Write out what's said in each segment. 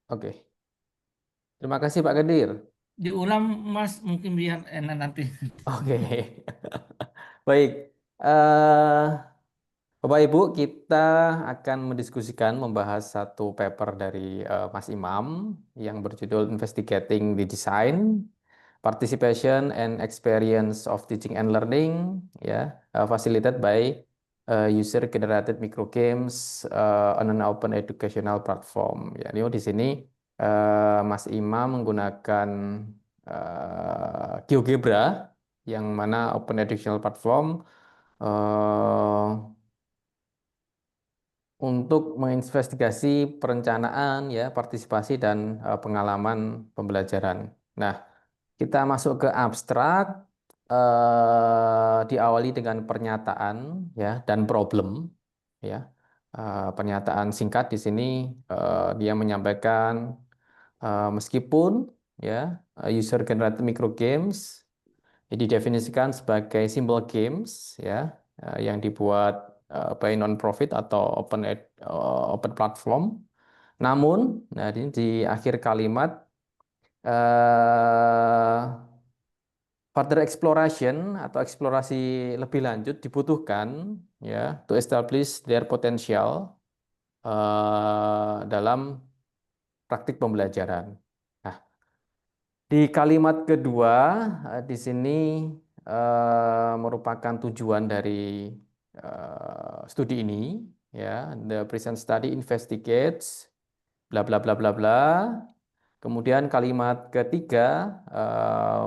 Oke, terima kasih Pak Kadir. Diulang Mas mungkin biar enak nanti. Oke, baik. eh Bapak Ibu, kita akan mendiskusikan membahas satu paper dari Mas Imam yang berjudul Investigating the Design, Participation and Experience of Teaching and Learning, ya, facilitated by user generated microgames on an open educational platform. Ya, ini di sini Mas Imam menggunakan GeoGebra yang mana open educational platform eh, untuk menginvestigasi perencanaan ya, partisipasi dan pengalaman pembelajaran. Nah, kita masuk ke abstrak, diawali dengan pernyataan ya dan problem ya. Pernyataan singkat di sini dia menyampaikan meskipun ya user generated microgames didefinisikan sebagai simple games ya yang dibuat by non-profit atau open platform. Namun, nah ini di akhir kalimat eh, further exploration atau eksplorasi lebih lanjut dibutuhkan ya to establish their potential dalam praktik pembelajaran. Nah, di kalimat kedua, di sini merupakan tujuan dari studi ini, ya. The present study investigates bla bla bla bla bla. Kemudian kalimat ketiga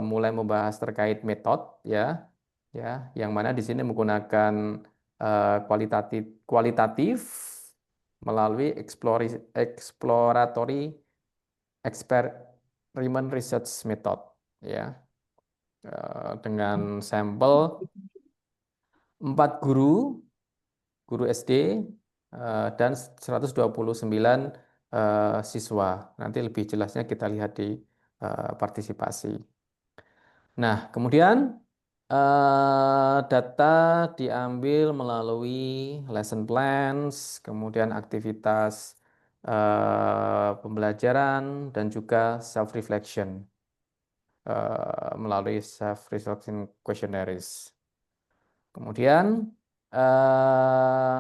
mulai membahas terkait metode, ya, ya, yang mana di sini menggunakan kualitatif melalui exploratory experiment research method, ya. Dengan sampel 4 guru SD dan 129 siswa. Nanti lebih jelasnya kita lihat di partisipasi. Nah, kemudian data diambil melalui lesson plans, kemudian aktivitas pembelajaran dan juga self reflection melalui self reflection questionnaires. Kemudian eh,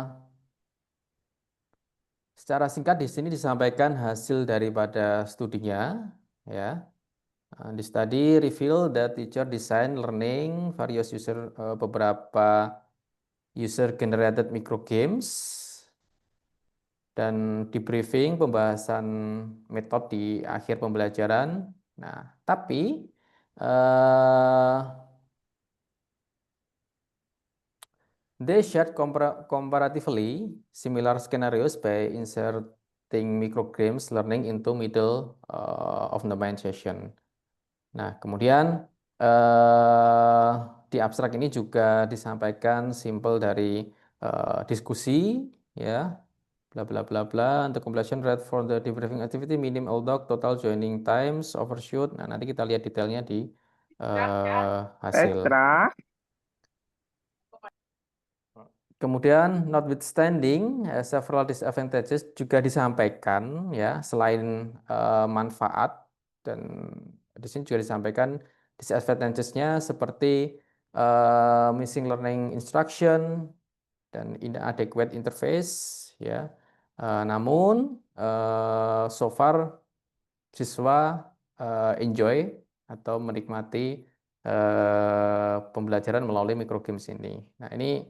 secara singkat di sini disampaikan hasil daripada studinya, ya. The study reveal that teacher design learning various beberapa user generated microgames dan di briefing pembahasan metode di akhir pembelajaran. Nah, tapi eh, they shared comparatively similar scenarios by inserting microgames learning into middle of the main session. Nah, kemudian eh, di abstrak ini juga disampaikan simpel dari diskusi, ya, bla bla bla bla. Untuk completion rate for the debriefing activity minim although total joining times overshoot. Nah, nanti kita lihat detailnya di hasil. Petra, Kemudian notwithstanding several disadvantages juga disampaikan ya selain manfaat, dan di sini juga disampaikan disadvantages-nya seperti missing learning instruction dan inadequate interface ya. Namun so far siswa enjoy atau menikmati pembelajaran melalui microgames ini. Nah, ini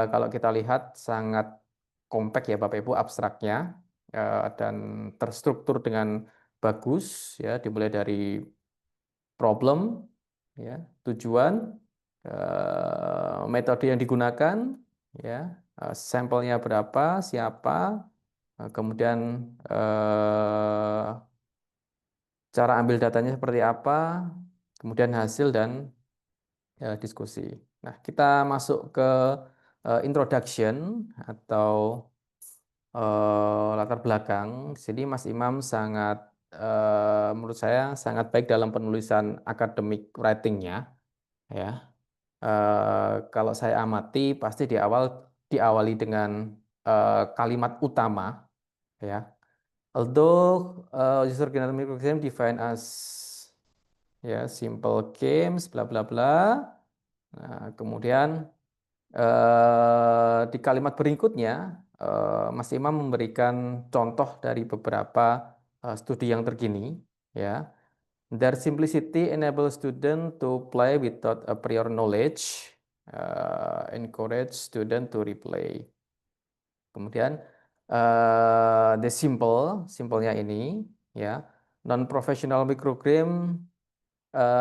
kalau kita lihat sangat kompak ya Bapak Ibu abstraknya dan terstruktur dengan bagus ya, dimulai dari problem ya, tujuan, metode yang digunakan ya, sampelnya berapa, siapa, kemudian cara ambil datanya seperti apa, kemudian hasil dan diskusi. Nah, kita masuk ke introduction atau latar belakang. Jadi Mas Imam sangat, menurut saya sangat baik dalam penulisan academic writing-nya, ya. Kalau saya amati pasti diawali dengan kalimat utama, ya. Although user generated microgame defined as ya simple games bla bla bla. Nah, kemudian di kalimat berikutnya Mas Imam memberikan contoh dari beberapa studi yang terkini ya. Their simplicity enables student to play without a prior knowledge, encourage student to replay. Kemudian the simple, simpelnya ini ya, non-professional microgame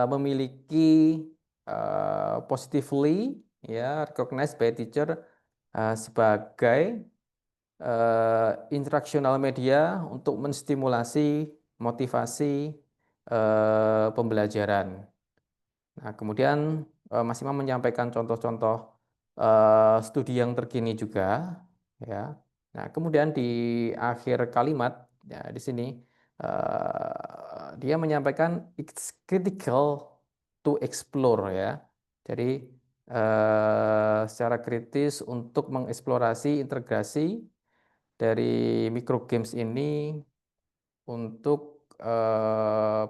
memiliki positively ya recognized by teacher sebagai instructional media untuk menstimulasi motivasi pembelajaran. Nah, kemudian Mas Imam menyampaikan contoh-contoh studi yang terkini juga, ya. Nah, kemudian di akhir kalimat, ya di sini dia menyampaikan it's critical to explore, ya. Jadi secara kritis untuk mengeksplorasi integrasi dari microgames ini untuk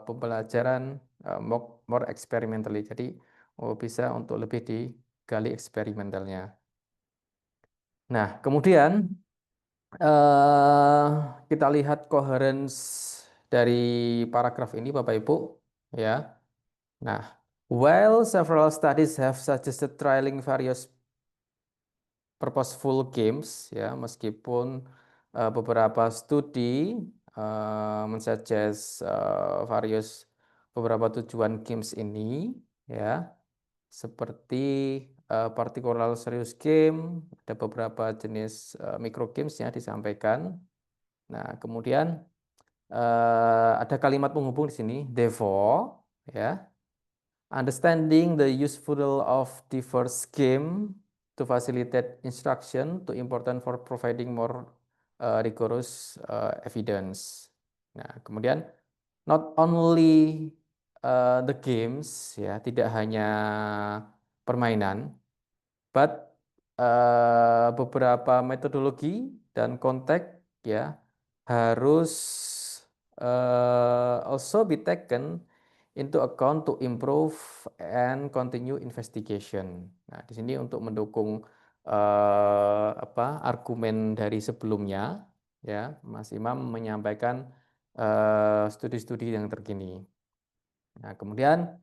pembelajaran more experimentally. Jadi bisa untuk lebih digali eksperimentalnya. Nah, kemudian eh, kita lihat coherence dari paragraf ini, Bapak Ibu, ya. Nah, while several studies have suggested trialing various purposeful games, ya, meskipun beberapa studi mensuggest various beberapa tujuan games ini, ya, seperti particular serious game, ada beberapa jenis micro games ya disampaikan. Nah, kemudian ada kalimat penghubung di sini, therefore, ya. Understanding the useful of diverse scheme to facilitate instruction to important for providing more rigorous evidence. Nah, kemudian not only the games ya, tidak hanya permainan, but beberapa metodologi dan konteks ya harus also be taken into account to improve and continue investigation. Nah, di sini untuk mendukung argumen dari sebelumnya, ya, Mas Imam menyampaikan studi-studi yang terkini. Nah, kemudian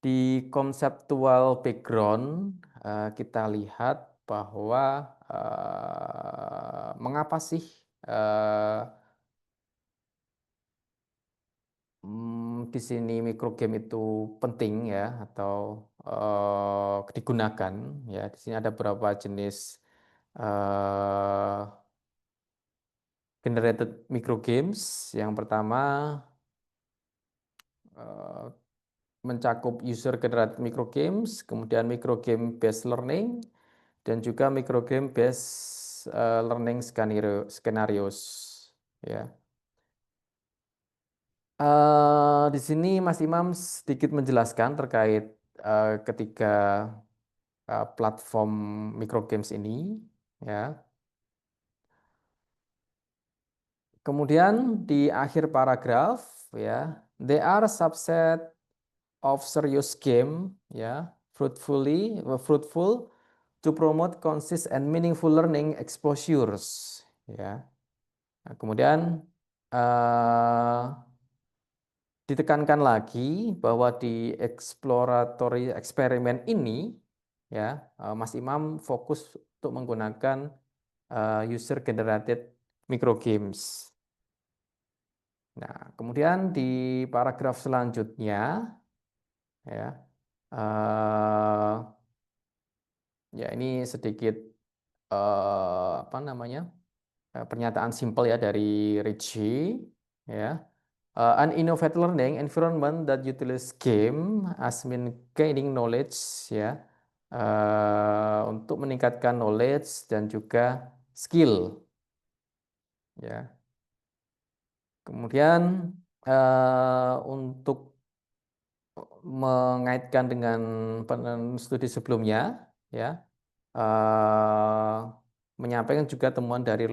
di konseptual background kita lihat bahwa mengapa sih eh, di sini microgame itu penting ya atau digunakan ya. Di sini ada beberapa jenis eh, generated microgames. Yang pertama eh, mencakup user generated microgames, kemudian microgame based learning dan juga microgame based learning scenarios ya. Di sini Mas Imam sedikit menjelaskan terkait ketiga platform microgames ini ya. Kemudian di akhir paragraf ya, they are subset of serious game ya, fruitful to promote consist and meaningful learning exposures ya. Nah, kemudian eh, ditekankan lagi bahwa di exploratory eksperimen ini ya Mas Imam fokus untuk menggunakan user generated microgames. Nah, kemudian di paragraf selanjutnya ya eh, ya ini sedikit apa namanya pernyataan simpel ya dari Ritchie ya. An innovative learning environment that utilizes game as mean gaining knowledge ya untuk meningkatkan knowledge dan juga skill ya. Kemudian untuk mengaitkan dengan studi sebelumnya ya eh, menyampaikan juga temuan dari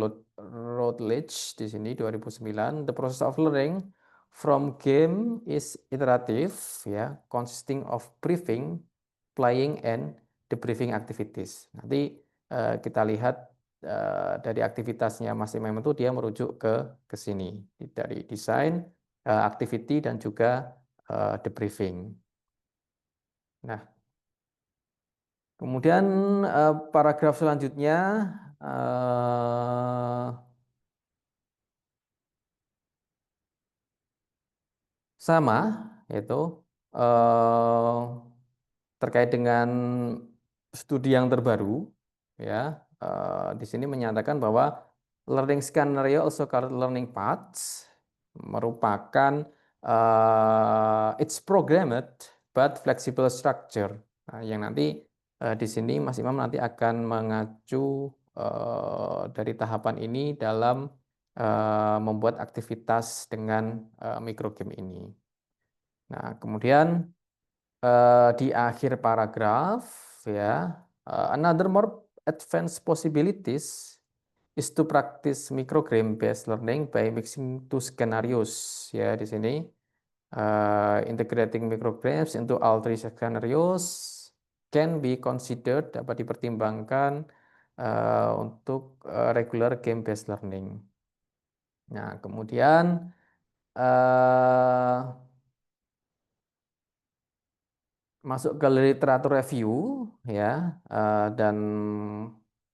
Routledge di sini 2009. The process of learning from game is iterative, ya, consisting of briefing, playing, and debriefing activities. Nanti kita lihat dari aktivitasnya Mas Imam itu dia merujuk ke sini dari desain, activity, dan juga debriefing. Nah, kemudian paragraf selanjutnya eh, sama, yaitu eh, terkait dengan studi yang terbaru, ya. Di sini menyatakan bahwa learning scenario also called learning paths merupakan it's programmed but flexible structure. Nah, yang nanti di sini Mas Imam nanti akan mengacu dari tahapan ini dalam membuat aktivitas dengan microgame ini. Nah, kemudian di akhir paragraf, ya, another more advanced possibilities is to practice microgame based learning by mixing two scenarios, ya, di sini integrating micrograms into all three scenarios can be considered, dapat dipertimbangkan untuk regular game based learning. Nah, kemudian eh, masuk ke literatur review, ya, dan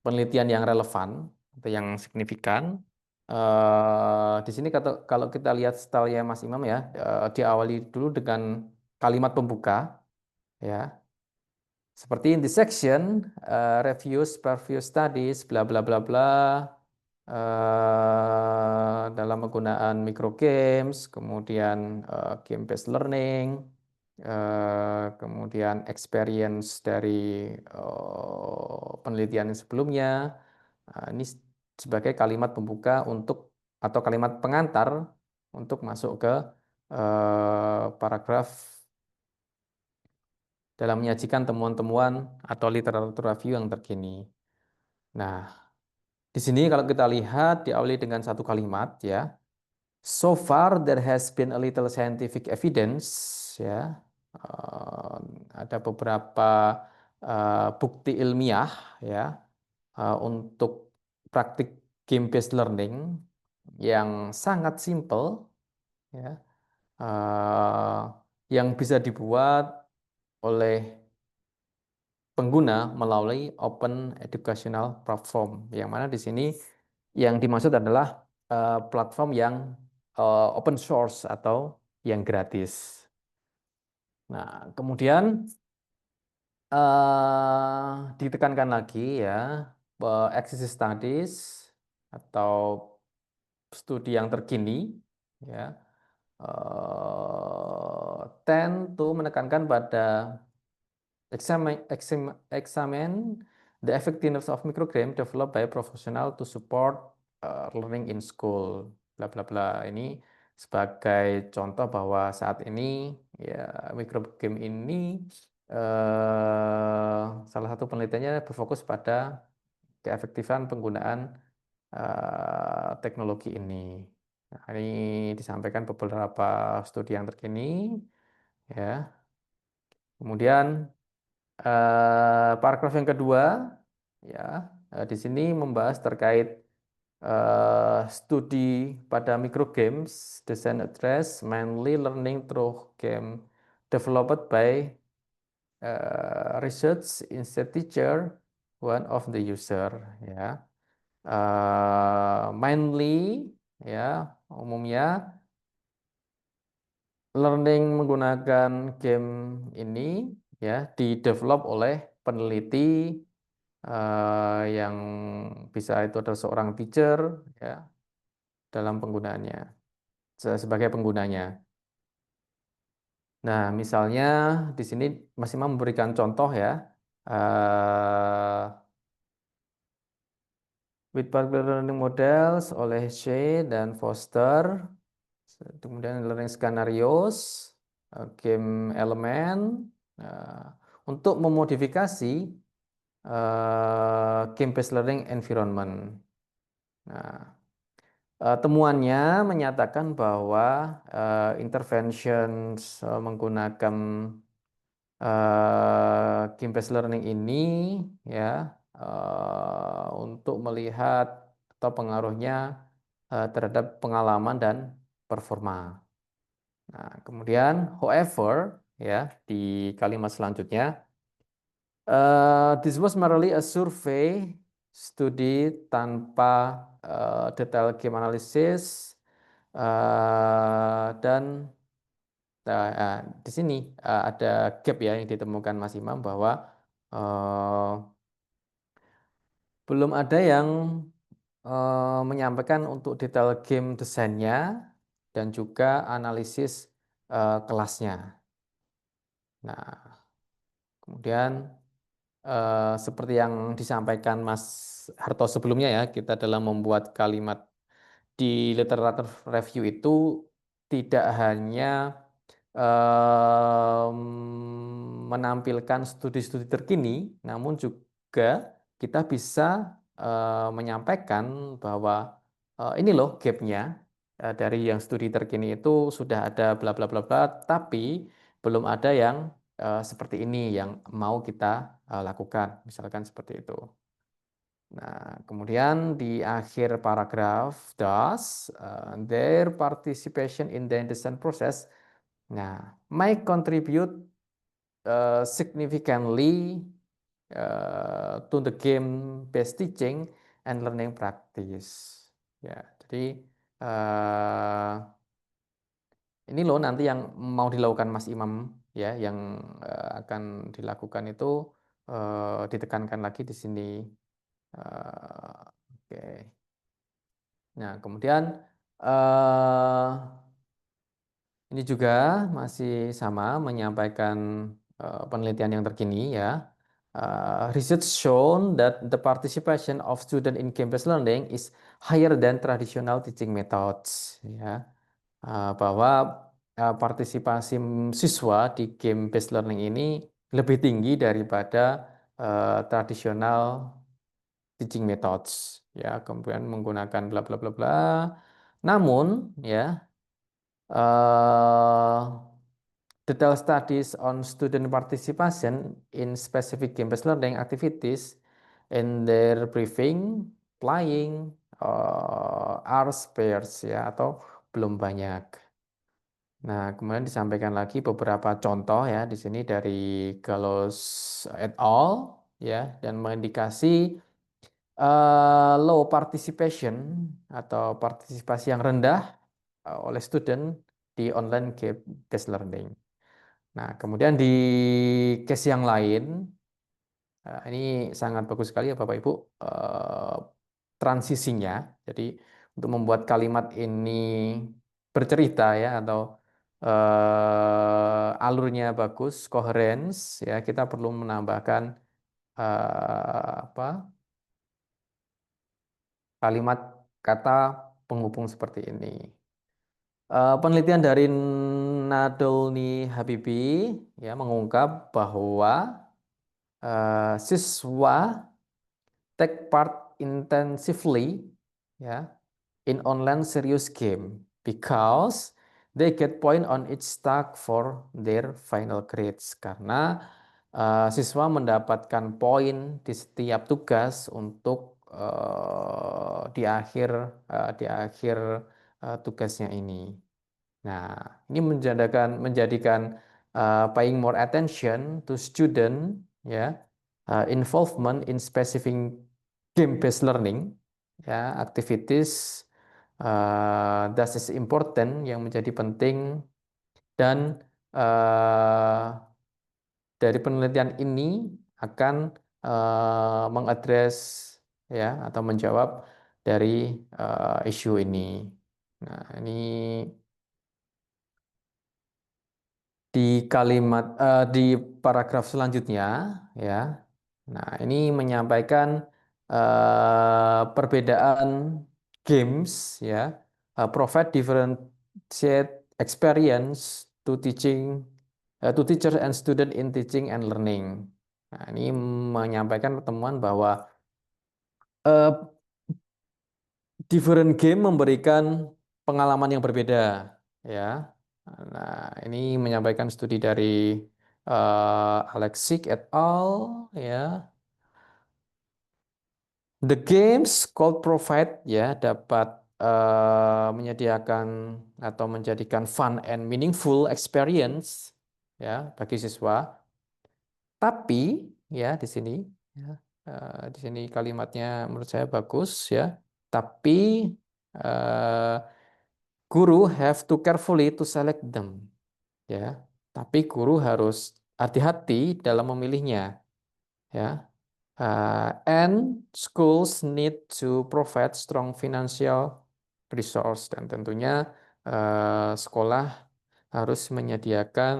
penelitian yang relevan atau yang signifikan. Di sini kalau kita lihat stylenya Mas Imam, ya, diawali dulu dengan kalimat pembuka, ya, seperti in this section, reviews previous studies bla bla bla bla dalam penggunaan microgames, kemudian game based learning, kemudian experience dari penelitian yang sebelumnya. Ini sebagai kalimat pembuka untuk atau kalimat pengantar untuk masuk ke paragraf dalam menyajikan temuan-temuan atau literatur review yang terkini. Nah, di sini kalau kita lihat diawali dengan satu kalimat, ya. So far there has been a little scientific evidence, ya. Eh, ada beberapa bukti ilmiah, ya, untuk praktik game based learning yang sangat simple, ya, eh, yang bisa dibuat oleh pengguna melalui open educational platform, yang mana di sini yang dimaksud adalah platform yang open source atau yang gratis. Nah, kemudian ditekankan lagi, ya, existing studies atau studi yang terkini, ya, tend to menekankan pada examine the effectiveness of microgram developed by professional to support learning in school. Bla bla bla. Ini sebagai contoh bahwa saat ini, ya, microgame ini salah satu penelitiannya berfokus pada keefektifan penggunaan teknologi ini. Nah, ini disampaikan beberapa studi yang terkini, ya. Kemudian paragraf yang kedua, ya, di sini membahas terkait studi pada microgames design address mainly learning through game developed by research instead teacher one of the user, ya. Mainly, ya, umumnya learning menggunakan game ini, ya, didevelop oleh peneliti yang bisa itu adalah seorang teacher, ya, dalam penggunaannya sebagai penggunanya. Nah, misalnya di sini Mas Imam memberikan contoh, ya, with particular learning models oleh Shea dan Foster, kemudian learning scenarios, game elemen, untuk memodifikasi game based learning environment. Nah, Temuannya menyatakan bahwa interventions menggunakan game-based learning ini ya untuk melihat atau pengaruhnya terhadap pengalaman dan performa. Nah, kemudian, however, ya di kalimat selanjutnya, this was merely a survey studi tanpa detail game analysis dan di sini ada gap ya yang ditemukan Mas Imam bahwa eh, belum ada yang menyampaikan untuk detail game desainnya dan juga analisis kelasnya. Nah, kemudian seperti yang disampaikan Mas Harto sebelumnya ya, kita dalam membuat kalimat di literatur review itu tidak hanya em, menampilkan studi-studi terkini, namun juga kita bisa menyampaikan bahwa ini loh gapnya dari yang studi terkini itu sudah ada bla bla bla bla, tapi belum ada yang seperti ini yang mau kita lakukan, misalkan seperti itu. Nah, kemudian di akhir paragraf, thus, their participation in the design process, nah, might contribute significantly to the game-based teaching and learning practice. Ya, jadi eh, ini loh nanti yang mau dilakukan Mas Imam ya, yang akan dilakukan itu ditekankan lagi di sini. Oke. Nah, kemudian eh, ini juga masih sama menyampaikan penelitian yang terkini ya. Research shown that the participation of student in game-based learning is higher than traditional teaching methods ya. Bahwa partisipasi siswa di game-based learning ini lebih tinggi daripada tradisional teaching methods ya, kemudian menggunakan bla bla bla bla. Namun ya uh, detailed studies on student participation in specific game-based learning activities in their briefing, playing, are sparse ya atau belum banyak. Nah, kemudian disampaikan lagi beberapa contoh ya di sini dari Gallos et al. Ya dan mengindikasi low participation atau partisipasi yang rendah oleh student di online game-based learning. Nah, kemudian di case yang lain, ini sangat bagus sekali ya Bapak Ibu, transisinya. Jadi untuk membuat kalimat ini bercerita ya atau alurnya bagus, coherence ya, kita perlu menambahkan apa kalimat kata penghubung seperti ini. Penelitian dari Nadolny Habibi ya mengungkap bahwa siswa take part intensively ya in online serious game because they get point on each stack for their final grades karena siswa mendapatkan poin di setiap tugas untuk di akhir tugasnya ini. Nah, ini menjadikan paying more attention to student ya involvement in specific game-based learning ya activities that is important yang menjadi penting dan dari penelitian ini akan mengadres ya atau menjawab dari isu ini. Nah, ini di di paragraf selanjutnya ya. Nah, ini menyampaikan perbedaan games ya, provide differentiate experience to to teachers and student in teaching and learning. Nah, ini menyampaikan pertemuan bahwa eh, different game memberikan pengalaman yang berbeda, ya. Nah, ini menyampaikan studi dari Alexic et al. Ya, the games called provide ya dapat menyediakan atau menjadikan fun and meaningful experience ya bagi siswa. Tapi ya ya, di sini kalimatnya menurut saya bagus ya. Tapi eh, guru have to carefully to select them ya. Tapi guru harus hati-hati dalam memilihnya ya. And schools need to provide strong financial resource dan tentunya sekolah harus menyediakan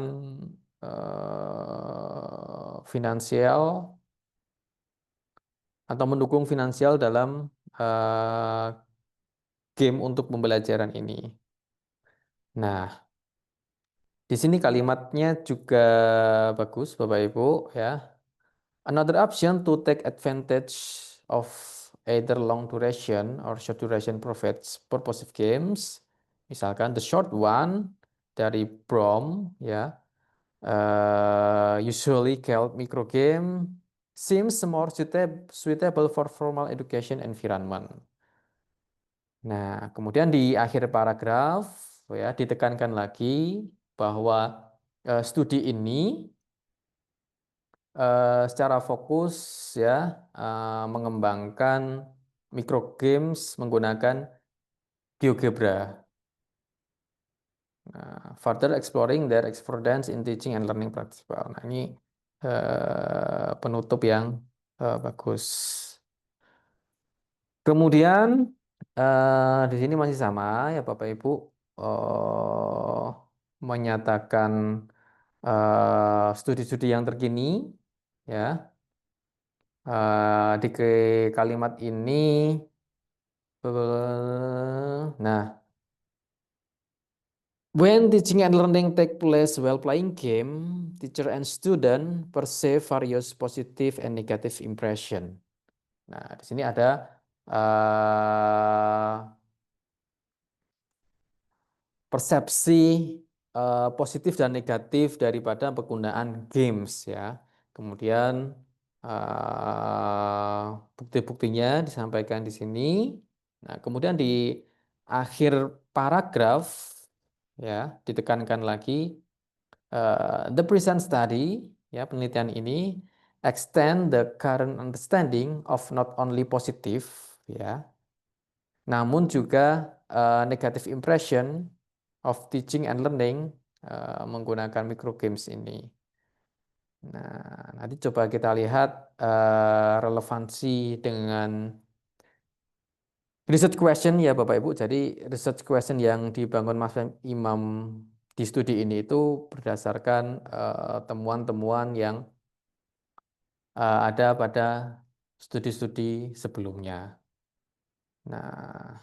finansial atau mendukung finansial dalam eh, game untuk pembelajaran ini. Nah, di sini kalimatnya juga bagus, Bapak Ibu ya. Another option to take advantage of either long duration or short duration provides purposive games. Misalkan the short one dari Brom ya, usually called micro game, seems more suitable for formal education environment. Nah, kemudian di akhir paragraf ya ditekankan lagi bahwa studi ini secara fokus ya mengembangkan microgames menggunakan GeoGebra. Nah, further exploring their expertise in teaching and learning practice. Nah, ini penutup yang bagus. Kemudian di sini masih sama ya Bapak Ibu menyatakan studi-studi yang terkini ya. Di kalimat ini, nah, when teaching and learning take place while playing game, teacher and student perceive various positive and negative impression. Nah, di sini ada uh, persepsi positif dan negatif daripada penggunaan games ya. Kemudian bukti-buktinya disampaikan di sini. Nah, kemudian di akhir paragraf ya ditekankan lagi the present study ya penelitian ini extend the current understanding of not only positive ya namun juga negative impression of teaching and learning menggunakan microgames ini. Nah, nanti coba kita lihat relevansi dengan research question ya Bapak Ibu. Jadi research question yang dibangun Mas Imam di studi ini itu berdasarkan temuan-temuan yang ada pada studi-studi sebelumnya. Nah,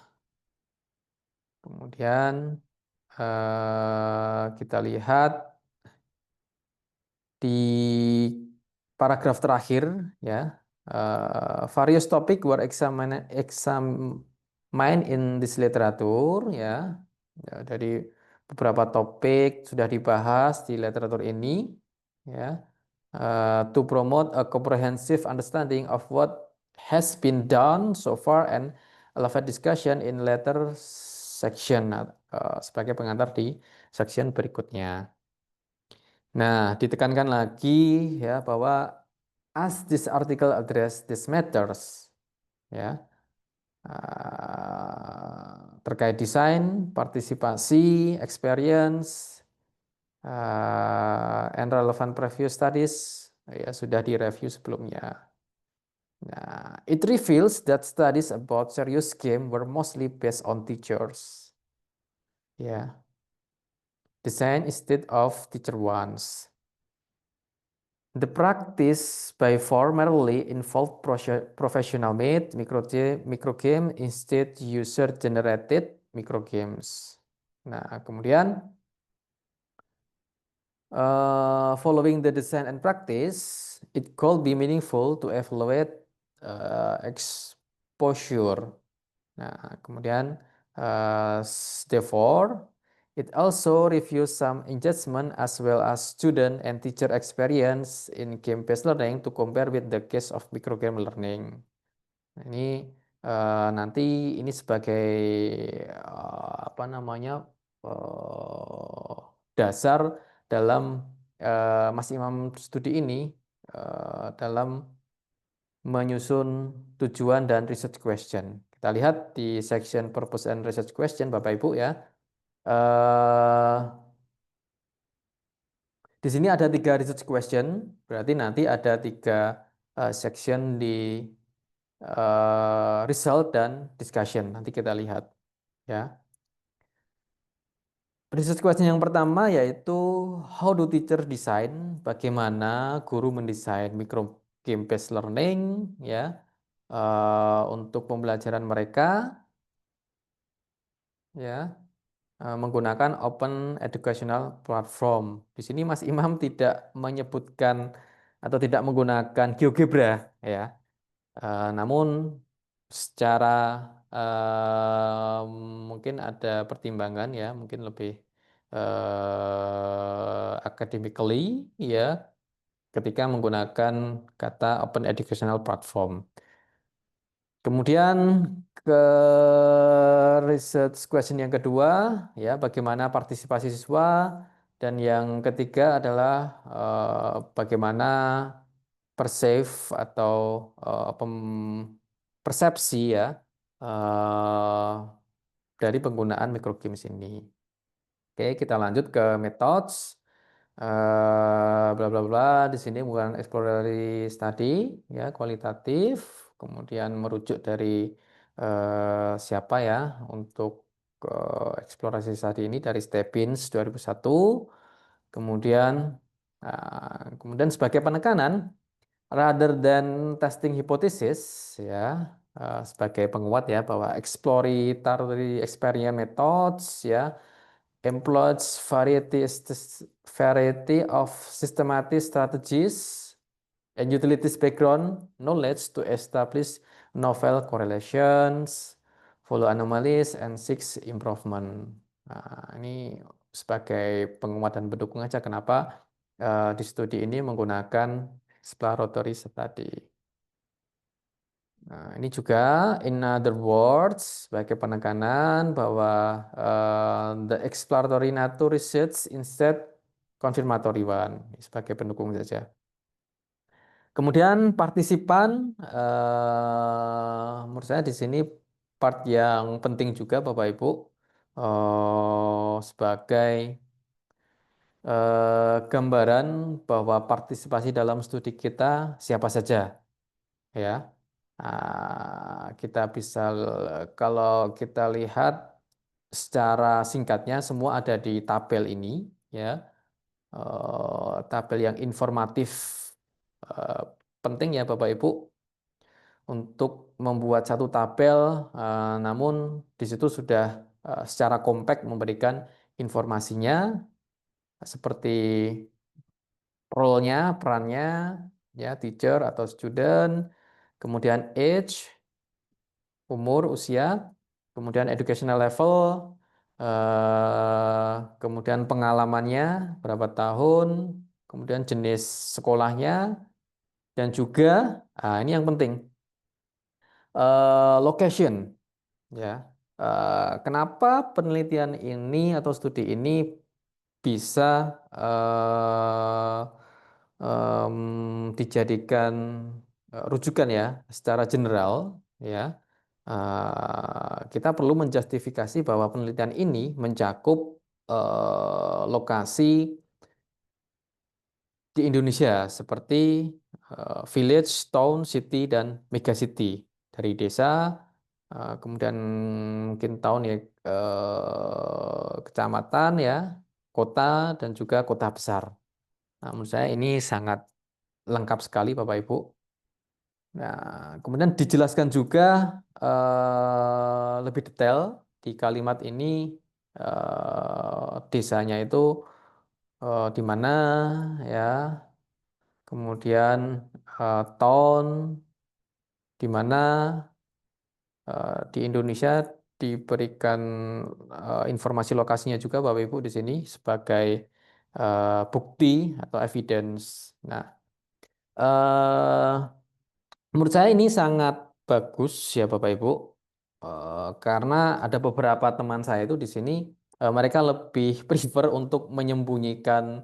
kemudian kita lihat di paragraf terakhir ya various topic were examined in this literature ya. Ya, dari beberapa topik sudah dibahas di literatur ini ya to promote a comprehensive understanding of what has been done so far and elevate discussion in later section. Nah, sebagai pengantar di section berikutnya. Nah, ditekankan lagi ya bahwa as this article address these matters ya terkait desain, partisipasi, experience, and relevant previous studies ya sudah direview sebelumnya. Nah, it reveals that studies about serious game were mostly based on teachers. Ya, design instead of teacher ones. The practice by primarily involved professional-made microgame instead user-generated microgames. Nah, kemudian following the design and practice, it could be meaningful to evaluate exposure Nah, kemudian therefore it also reviews some engagement as well as student and teacher experience in game-based learning to compare with the case of microgame learning. Nah, ini nanti ini sebagai apa namanya dasar dalam Mas Imam studi ini dalam menyusun tujuan dan research question. Kita lihat di section purpose and research question, Bapak Ibu ya. Eh, di sini ada 3 research question, berarti nanti ada 3 section di result dan discussion. Nanti kita lihat ya. Research question yang pertama yaitu how do teacher design? Bagaimana guru mendesain micro game based learning ya untuk pembelajaran mereka ya menggunakan open educational platform. Di sini Mas Imam tidak menyebutkan atau tidak menggunakan GeoGebra ya. Namun secara eh, mungkin ada pertimbangan ya, mungkin lebih academically ya ketika menggunakan kata open educational platform. Kemudian ke research question yang kedua, ya bagaimana partisipasi siswa, dan yang ketiga adalah bagaimana perceive atau persepsi ya eh, dari penggunaan microgames ini. Oke, kita lanjut ke methods. Bla bla bla. Di sini bukan exploratory study, ya kualitatif. Kemudian merujuk dari siapa ya untuk eksplorasi study ini dari Stebbins 2001. Kemudian kemudian sebagai penekanan, rather than testing hypothesis, ya sebagai penguat ya bahwa exploratory experiment methods ya employs variety of systematic strategies and utilities background knowledge to establish novel correlations, follow anomalies, and seek improvement. Nah, ini sebagai penguat dan pendukung aja kenapa di studi ini menggunakan exploratory study. Nah, ini juga in other words sebagai penekanan bahwa the exploratory nature research instead confirmatory one sebagai pendukung saja. Kemudian partisipan menurut saya di sini part yang penting juga Bapak Ibu sebagai gambaran bahwa partisipasi dalam studi kita siapa saja ya. Kita bisa kalau kita lihat secara singkatnya semua ada di tabel ini ya. Tabel yang informatif eh, penting ya Bapak Ibu untuk membuat satu tabel namun di situ sudah secara kompak memberikan informasinya seperti role-nya, perannya ya teacher atau student, kemudian age umur, usia, kemudian educational level, kemudian pengalamannya berapa tahun, kemudian jenis sekolahnya, dan juga ini yang penting location, ya. Kenapa penelitian ini atau studi ini bisa dijadikan rujukan ya secara general, ya. Kita perlu menjustifikasi bahwa penelitian ini mencakup lokasi di Indonesia seperti village, town, city, dan megacity. Dari desa, kemudian mungkin town ya kecamatan ya, kota, dan juga kota besar. Nah, menurut saya ini sangat lengkap sekali Bapak Ibu. Nah, kemudian dijelaskan juga lebih detail di kalimat ini desanya itu di mana ya, kemudian tahun di mana Di Indonesia diberikan informasi lokasinya juga Bapak Ibu di sini sebagai bukti atau evidence. Nah, eh, menurut saya ini sangat bagus ya Bapak Ibu. Karena ada beberapa teman saya itu di sini mereka lebih prefer untuk menyembunyikan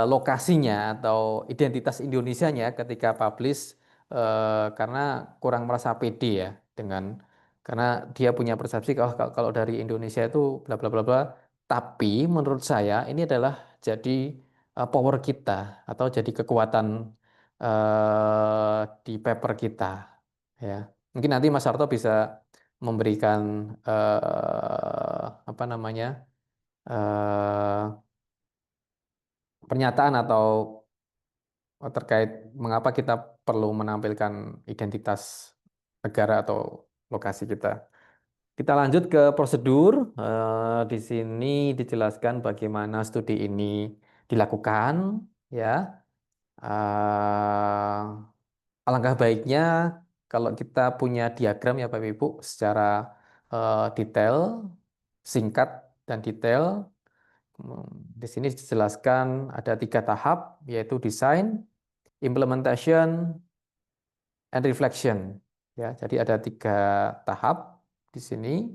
lokasinya atau identitas Indonesianya ketika publish karena kurang merasa pede ya dengan karena dia punya persepsi oh kalau dari Indonesia itu bla bla bla bla. Tapi menurut saya ini adalah jadi power kita atau jadi kekuatan di paper kita ya. Mungkin nanti Mas Sarto bisa memberikan apa namanya eh, pernyataan atau terkait mengapa kita perlu menampilkan identitas negara atau lokasi kita. Kita lanjut ke prosedur. Di sini dijelaskan bagaimana studi ini dilakukan ya. Eh, Alangkah baiknya kalau kita punya diagram ya Bapak Ibu secara detail, singkat dan detail. Di sini dijelaskan ada 3 tahap yaitu design, implementation, and reflection. Ya, jadi ada 3 tahap di sini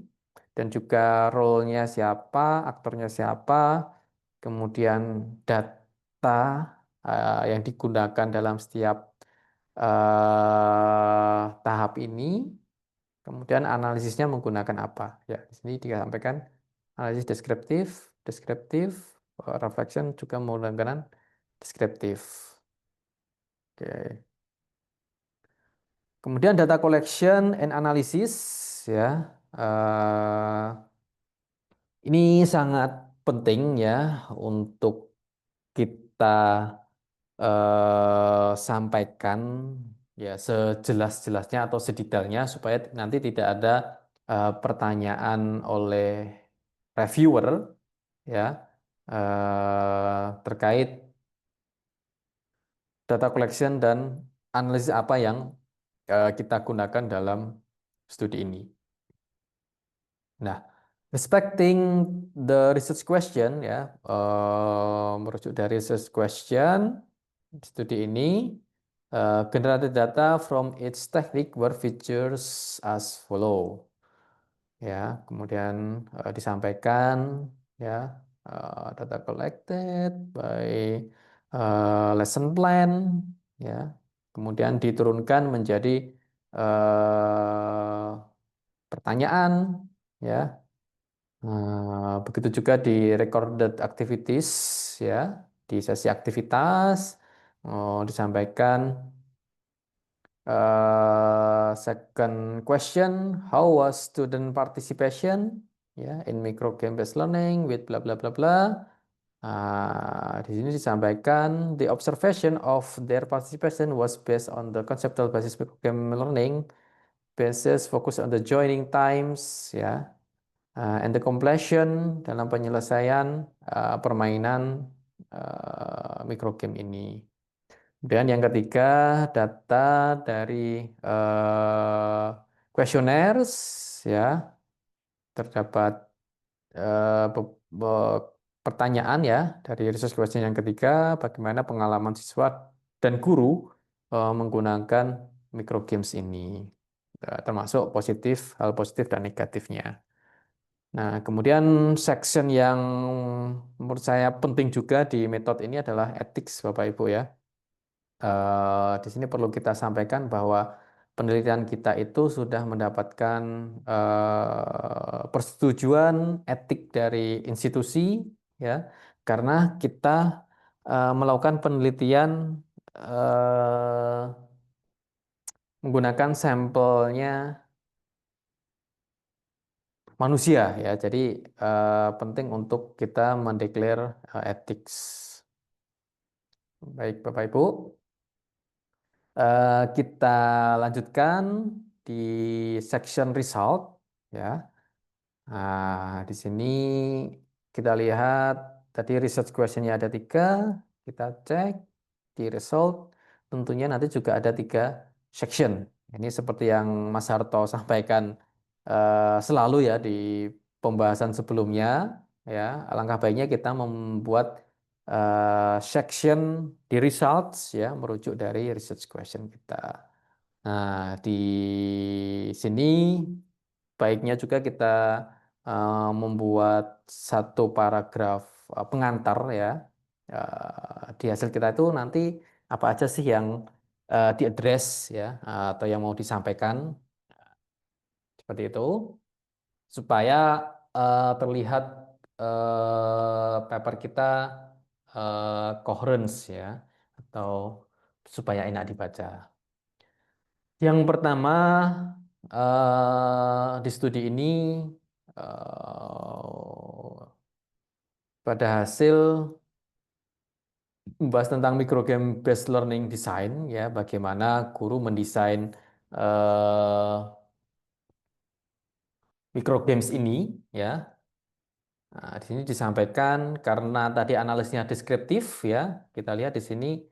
dan juga role-nya siapa, aktornya siapa, kemudian data yang digunakan dalam setiap tahap ini, kemudian analisisnya menggunakan apa? Ya, di sini disampaikan analisis deskriptif, deskriptif, reflection juga menggunakan deskriptif. Oke. Kemudian data collection and analysis, ya, ini sangat penting ya untuk kita sampaikan ya sejelas-jelasnya atau sedetailnya supaya nanti tidak ada pertanyaan oleh reviewer ya terkait data collection dan analisis apa yang kita gunakan dalam studi ini. Nah, respecting the research question ya, merujuk dari research question studi ini, generated data from its technique were features as follow. Ya, kemudian disampaikan ya data collected by lesson plan ya, kemudian diturunkan menjadi pertanyaan ya. Begitu juga di recorded activities ya, di sesi aktivitas disampaikan second question, how was student participation ya in micro game based learning with bla bla bla bla. Di sini disampaikan the observation of their participation was based on the conceptual basis micro game learning, basis focus on the joining times ya. And the completion dalam penyelesaian permainan microgame ini. Dan yang ketiga, data dari questionnaires ya, terdapat pertanyaan ya dari research question yang ketiga, bagaimana pengalaman siswa dan guru menggunakan microgames ini, termasuk positif, hal positif dan negatifnya. Nah, kemudian section yang menurut saya penting juga di metode ini adalah ethics, Bapak Ibu ya. Di sini perlu kita sampaikan bahwa penelitian kita itu sudah mendapatkan persetujuan etik dari institusi, ya, karena kita melakukan penelitian menggunakan sampelnya manusia ya. Jadi penting untuk kita mendeklar ethics. Baik Bapak Ibu, kita lanjutkan di section result ya. Nah, di sini kita lihat tadi research questionnya ada 3, kita cek di result tentunya nanti juga ada 3 section Ini seperti yang Mas Harto sampaikan selalu ya di pembahasan sebelumnya, ya, alangkah baiknya kita membuat section di results ya, merujuk dari research question kita. Nah, di sini baiknya juga kita membuat satu paragraf pengantar ya. Di hasil kita itu nanti apa aja sih yang diaddress ya, atau yang mau disampaikan seperti itu supaya terlihat paper kita coherence ya, atau supaya enak dibaca. Yang pertama, di studi ini pada hasil membahas tentang microgame based learning design ya, bagaimana guru mendesain eh, microgames ini ya. Nah, di sini disampaikan karena tadi analisnya deskriptif ya, kita lihat di sini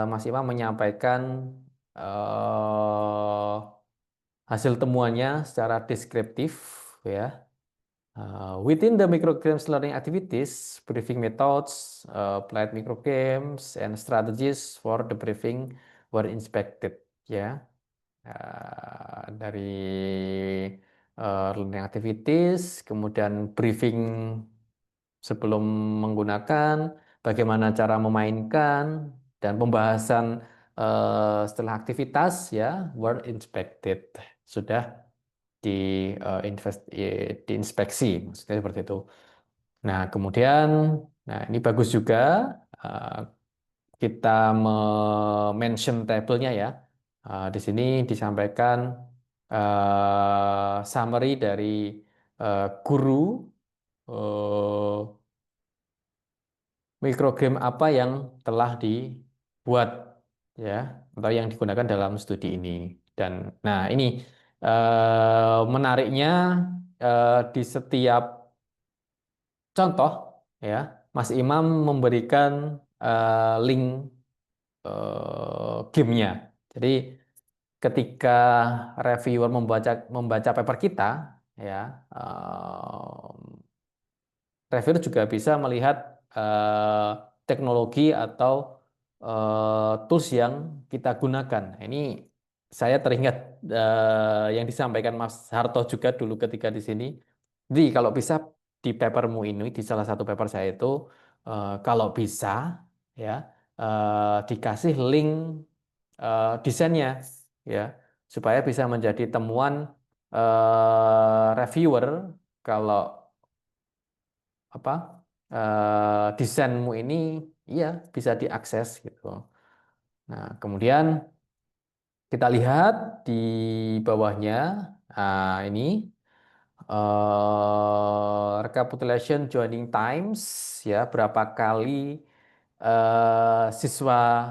Mas Imam menyampaikan eh, hasil temuannya secara deskriptif ya. Within the microgames learning activities, briefing methods, applied microgames, and strategies for the briefing were inspected. Ya, dari learning activities, kemudian briefing sebelum menggunakan, bagaimana cara memainkan, dan pembahasan setelah aktivitas ya, were inspected. Sudah diinspeksi, maksudnya seperti itu. Nah, kemudian, nah ini bagus juga eh, kita mention tabelnya ya. Di sini disampaikan summary dari guru eh, mikrogame apa yang telah dibuat ya, atau yang digunakan dalam studi ini. Dan nah ini menariknya di setiap contoh ya, Mas Imam memberikan link gamenya. Jadi ketika reviewer membaca membaca paper kita ya, reviewer juga bisa melihat teknologi atau tools yang kita gunakan. Nah, ini saya teringat yang disampaikan Mas Harto juga dulu ketika di sini. Jadi kalau bisa di papermu ini, di salah satu paper saya itu, kalau bisa ya dikasih link desainnya ya, supaya bisa menjadi temuan reviewer kalau apa desainmu ini iya bisa diakses gitu. Nah, kemudian kita lihat di bawahnya, ini recapitulation joining times ya, berapa kali siswa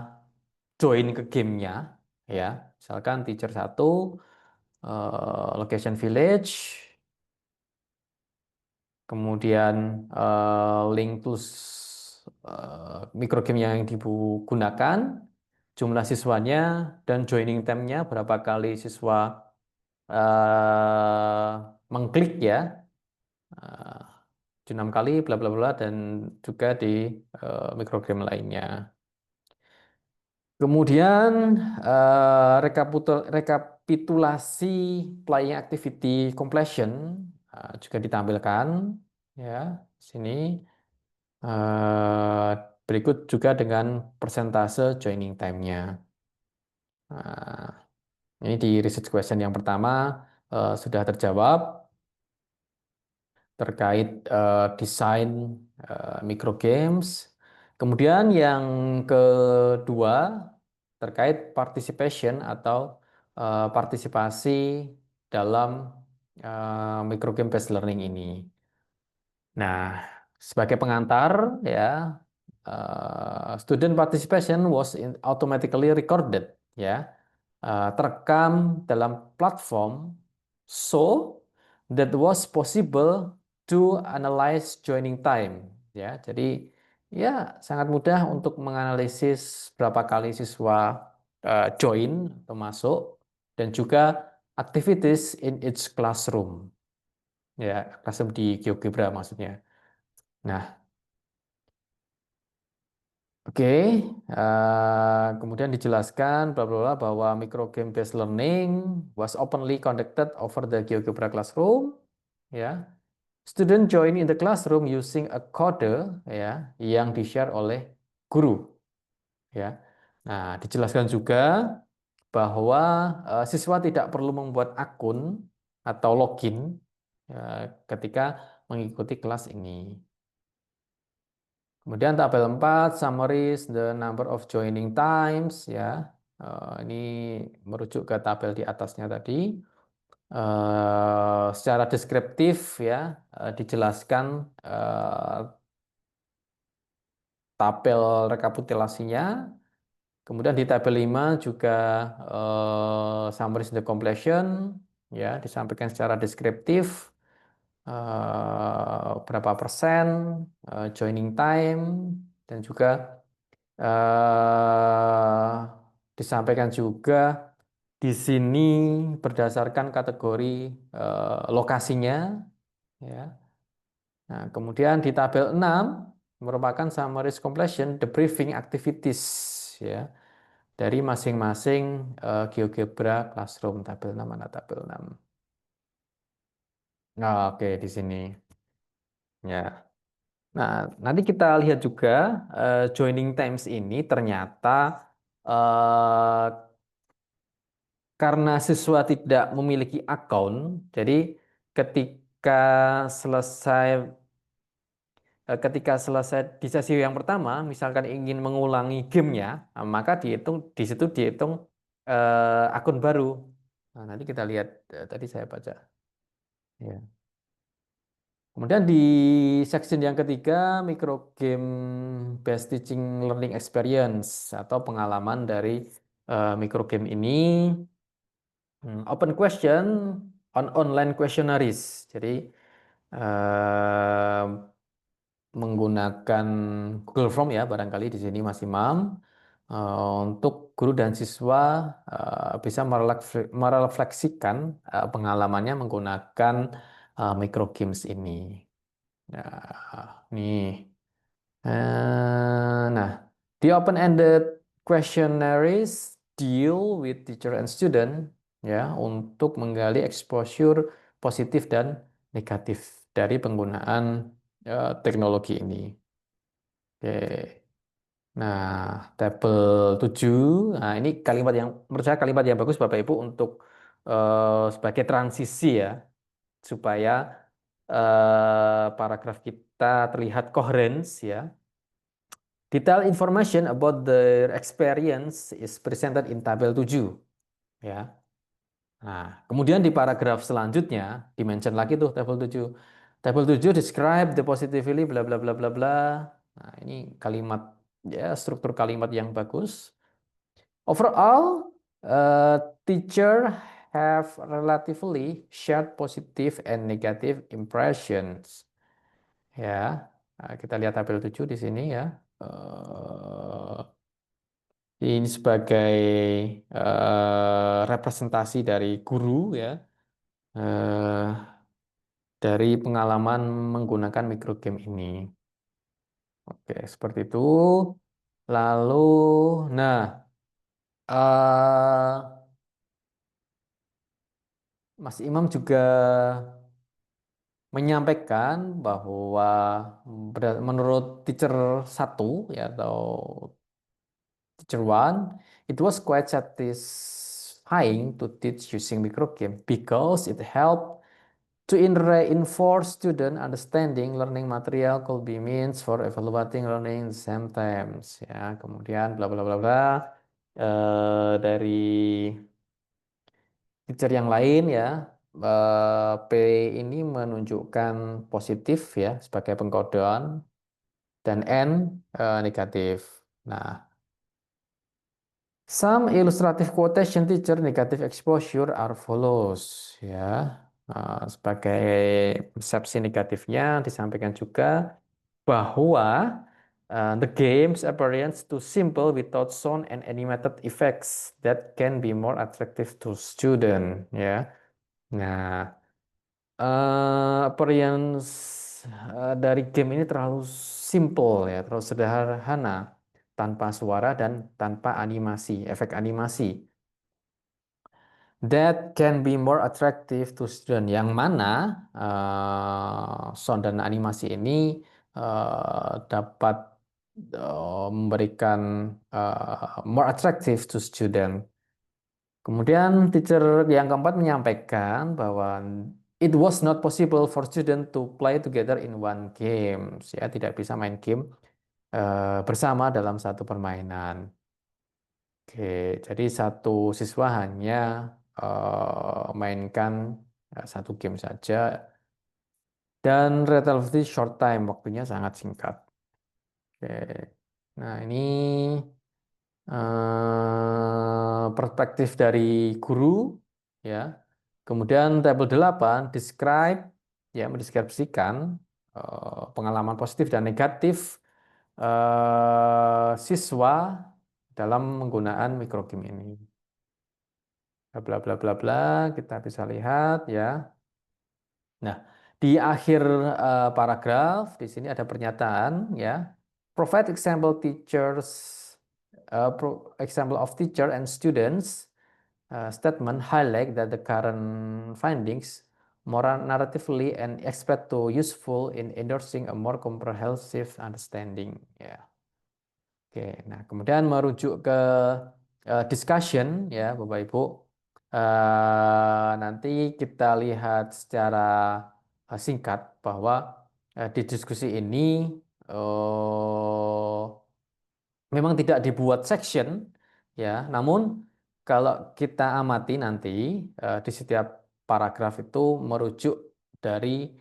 join ke gamenya ya. Misalkan teacher satu, location village, kemudian link tools microgame yang digunakan, jumlah siswanya, dan joining time-nya berapa kali siswa mengklik ya, eh, 6 kali bla bla bla, dan juga di microgame lainnya. Kemudian rekapitulasi playing activity completion juga ditampilkan ya sini. Eh, Berikut juga dengan persentase joining time-nya. Nah, ini di research question yang pertama sudah terjawab terkait desain microgames. Kemudian yang kedua terkait participation atau partisipasi dalam microgame based learning ini. Nah, sebagai pengantar ya, student participation was automatically recorded ya, terekam dalam platform so that was possible to analyze joining time ya. Jadi ya sangat mudah untuk menganalisis berapa kali siswa join atau masuk. dan juga activities in each classroom. Ya, classroom di GeoGebra maksudnya. Nah, oke, kemudian dijelaskan bla bla bla bahwa micro game based learning was openly conducted over the GeoGebra classroom. Ya, student join in the classroom using a kode ya yang di-share oleh guru. Ya, nah dijelaskan juga bahwa siswa tidak perlu membuat akun atau login ya, ketika mengikuti kelas ini. Kemudian tabel 4 summaries the number of joining times ya. Ini merujuk ke tabel di atasnya tadi. Secara deskriptif ya dijelaskan tabel rekapitulasinya. Kemudian di tabel 5 juga summaries the completion ya disampaikan secara deskriptif berapa persen joining time dan juga eh, disampaikan juga di sini berdasarkan kategori lokasinya ya. Nah, kemudian di tabel 6 merupakan summaries completion the briefing activities ya dari masing-masing GeoGebra Classroom tabel 6 mana tabel 6. Nah, oke di sini ya. Nah, nanti kita lihat juga joining times ini ternyata eh, karena siswa tidak memiliki akun, jadi ketika selesai ketika selesai di sesi yang pertama, misalkan ingin mengulangi gamenya, maka dihitung di situ dihitung akun baru. Nah, nanti kita lihat tadi saya baca. Ya. Kemudian di section yang ketiga, micro game based teaching learning experience atau pengalaman dari micro game ini. Open question on online questionnaires. Jadi eh, menggunakan Google Form ya barangkali di sini Mas Imam untuk guru dan siswa bisa merefleksikan pengalamannya menggunakan micro games ini. Nah, nih. Nah, the open-ended questionnaires deal with teacher and student ya untuk menggali exposure positif dan negatif dari penggunaan teknologi ini. Oke. Nah, tabel 7. Nah, ini kalimat yang menurut saya kalimat yang bagus Bapak Ibu untuk sebagai transisi ya supaya paragraf kita terlihat coherence ya. Detailed information about their experience is presented in tabel 7 ya. Nah, kemudian di paragraf selanjutnya dimention lagi tuh tabel 7. Tabel 7 describe the positively bla bla bla bla bla. Nah, ini kalimat ya struktur kalimat yang bagus. Overall, teacher have relatively shared positive and negative impressions. Ya, nah, kita lihat tabel 7 di sini ya. Ini sebagai representasi dari guru ya, eh, dari pengalaman menggunakan microgame ini. Oke, seperti itu. Lalu, nah, eh, Mas Imam juga menyampaikan bahwa menurut teacher satu ya atau teacher one, it was quite satisfying to teach using microgame because it helped to reinforce student understanding learning material could be means for evaluating learning the same times ya kemudian bla bla bla bla dari teacher yang lain ya P ini menunjukkan positif ya sebagai pengkodean dan N negatif. Nah, some illustrative quotation teacher negative exposure are follows ya. Sebagai persepsi negatifnya disampaikan juga bahwa The game's appearance too simple without sound and animated effects that can be more attractive to student. Ya. Nah, appearance dari game ini terlalu simple ya, terlalu sederhana, tanpa suara dan tanpa animasi, efek animasi. That can be more attractive to student. Yang mana sound dan animasi ini dapat memberikan more attractive to student. Kemudian teacher yang keempat menyampaikan bahwa it was not possible for student to play together in one game. Ya, tidak bisa main game bersama dalam satu permainan. Oke, jadi satu siswa hanya mainkan satu game saja dan relatively short time, waktunya sangat singkat. Oke, nah ini perspektif dari guru, ya. Kemudian tabel 8 describe, ya, mendeskripsikan pengalaman positif dan negatif siswa dalam menggunakan microgame ini. Bla bla bla bla, kita bisa lihat ya. Nah, di akhir paragraf di sini ada pernyataan ya. Provide example of teacher and students statement highlight that the current findings more narratively and expect to useful in endorsing a more comprehensive understanding ya. Oke, nah kemudian merujuk ke discussion ya Bapak Ibu. Nanti kita lihat secara singkat bahwa di diskusi ini memang tidak dibuat section ya, namun kalau kita amati nanti di setiap paragraf itu merujuk dari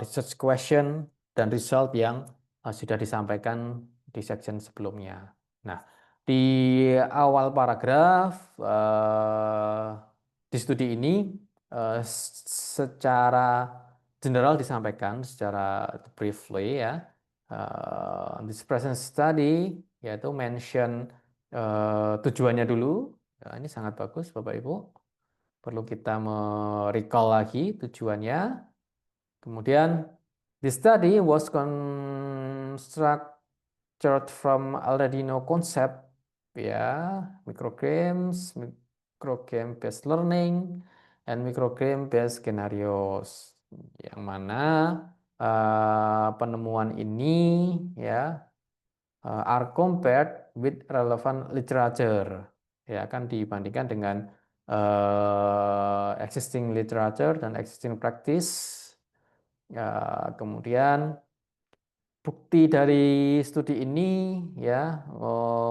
research question dan result yang sudah disampaikan di section sebelumnya. Nah, di awal paragraf di studi ini secara general disampaikan secara briefly ya. This present study yaitu mention tujuannya dulu. Ya, ini sangat bagus Bapak Ibu. Perlu kita recall lagi tujuannya. Kemudian the study was constructed from already know concept ya, microgame based learning, and microgame based scenarios. Yang mana penemuan ini ya are compared with relevant literature, ya akan dibandingkan dengan existing literature dan existing practice. Ya, kemudian bukti dari studi ini ya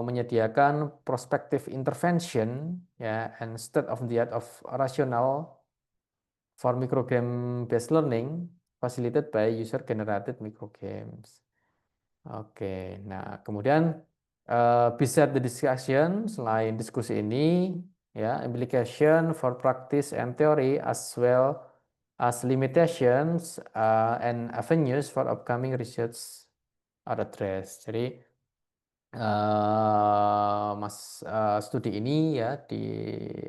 menyediakan prospective intervention ya and state of the art of rational for microgram based learning facilitated by user generated microgames. Oke, nah kemudian beside the discussion, selain diskusi ini, ya implication for practice and theory as well as limitations and avenues for upcoming research are addressed. Jadi studi ini ya di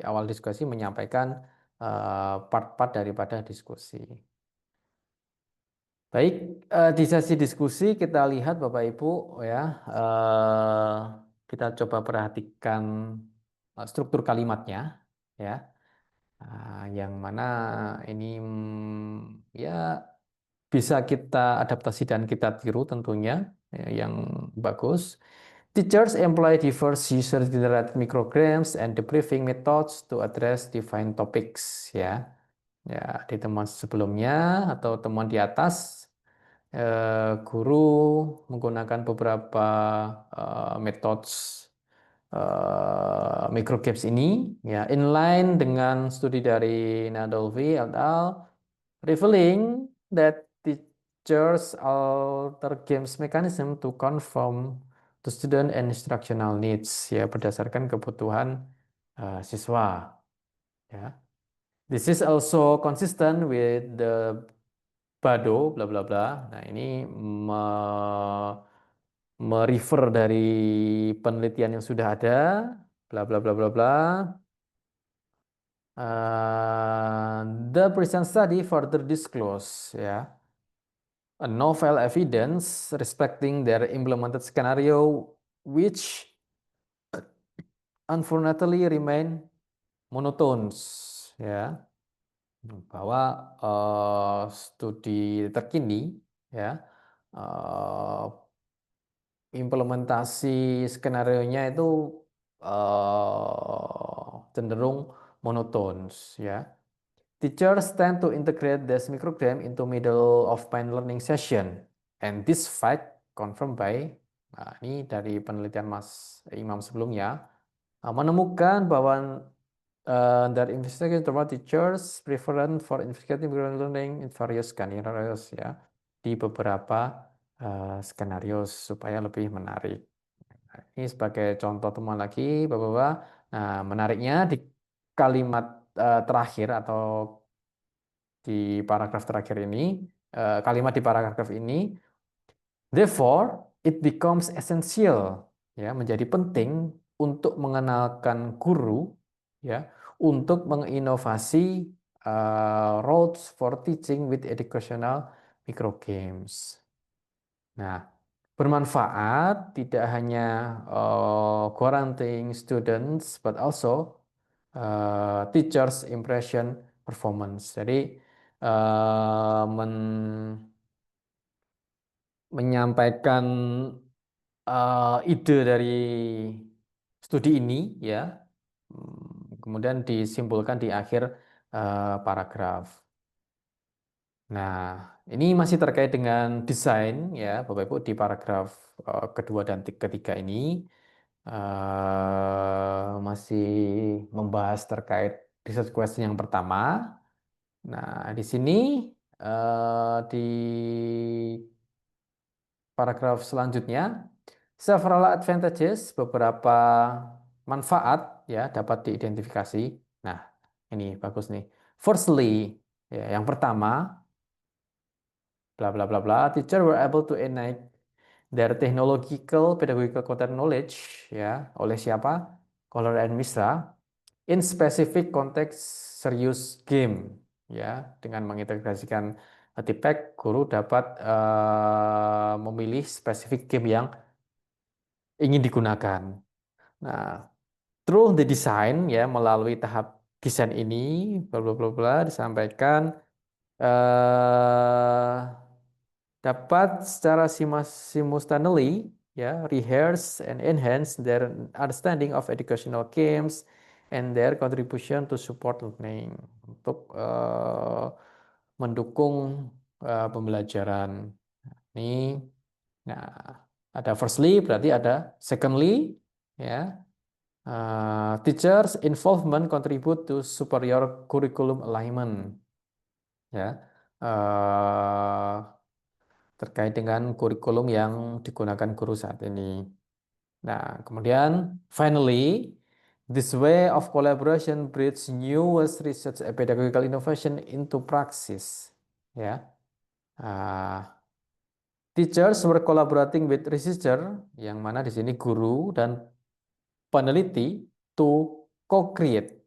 awal diskusi menyampaikan part-part daripada diskusi. Baik, di sesi diskusi kita lihat Bapak Ibu ya, kita coba perhatikan struktur kalimatnya ya, yang mana ini ya bisa kita adaptasi dan kita tiru tentunya ya, yang bagus. Teachers employ diverse user-generated micrograms and debriefing methods to address defined topics ya. Ya, di temuan sebelumnya atau temuan di atas guru menggunakan beberapa methods microgames ini ya inline dengan studi dari Nadolfi et al. Revealing that teachers alter games mechanism to conform to student and instructional needs ya berdasarkan kebutuhan siswa ya. This is also consistent with the Bado bla bla bla. Nah, ini merefer dari penelitian yang sudah ada, bla bla bla bla bla. The present study further disclose, ya, a novel evidence respecting their implemented scenario, which unfortunately remain monotones, ya, bahwa studi terkini, ya, eh, implementasi skenario-nya itu cenderung monotones, ya. Teachers tend to integrate this microgram into middle of main learning session, and this fact confirmed by, nah, ini dari penelitian Mas Imam sebelumnya, menemukan bahwa dari investigation terhadap teachers preference for investigating microgram learning in various scenarios, ya, di beberapa skenario supaya lebih menarik. Nah, ini sebagai contoh temuan lagi, Bapak-Bapak. Nah, menariknya di kalimat terakhir atau di paragraf terakhir ini, kalimat di paragraf ini, therefore it becomes essential, ya, menjadi penting untuk mengenalkan guru, ya, untuk menginovasi roads for teaching with educational microgames. Nah, bermanfaat tidak hanya guaranteeing students but also teachers impression performance. Jadi menyampaikan ide dari studi ini, ya, kemudian disimpulkan di akhir paragraf. Nah, ini masih terkait dengan desain, ya, Bapak Ibu, di paragraf kedua dan ketiga ini masih membahas terkait research question yang pertama. Nah, di sini di paragraf selanjutnya, several advantages, beberapa manfaat, ya, dapat diidentifikasi. Nah, ini bagus nih. Firstly, ya, yang pertama, bla bla bla bla, teacher were able to enact their technological pedagogical content knowledge, ya, oleh siapa? Kohler and Misra, in specific context serious game, ya, dengan mengintegrasikan artifact, guru dapat memilih spesifik game yang ingin digunakan. Nah, through the design, ya, melalui tahap desain ini, bla bla bla bla, disampaikan eh dapat secara simultaneously, ya, rehearse and enhance their understanding of educational games and their contribution to support learning, untuk mendukung pembelajaran ini. Nah, ada firstly berarti ada secondly, ya. Teachers involvement contribute to superior curriculum alignment, ya. Eh, Terkait dengan kurikulum yang digunakan guru saat ini. Nah, kemudian finally, this way of collaboration breeds newest research and pedagogical innovation into practice. Ya, teachers were collaborating with researcher, yang mana di sini guru dan peneliti, to co-create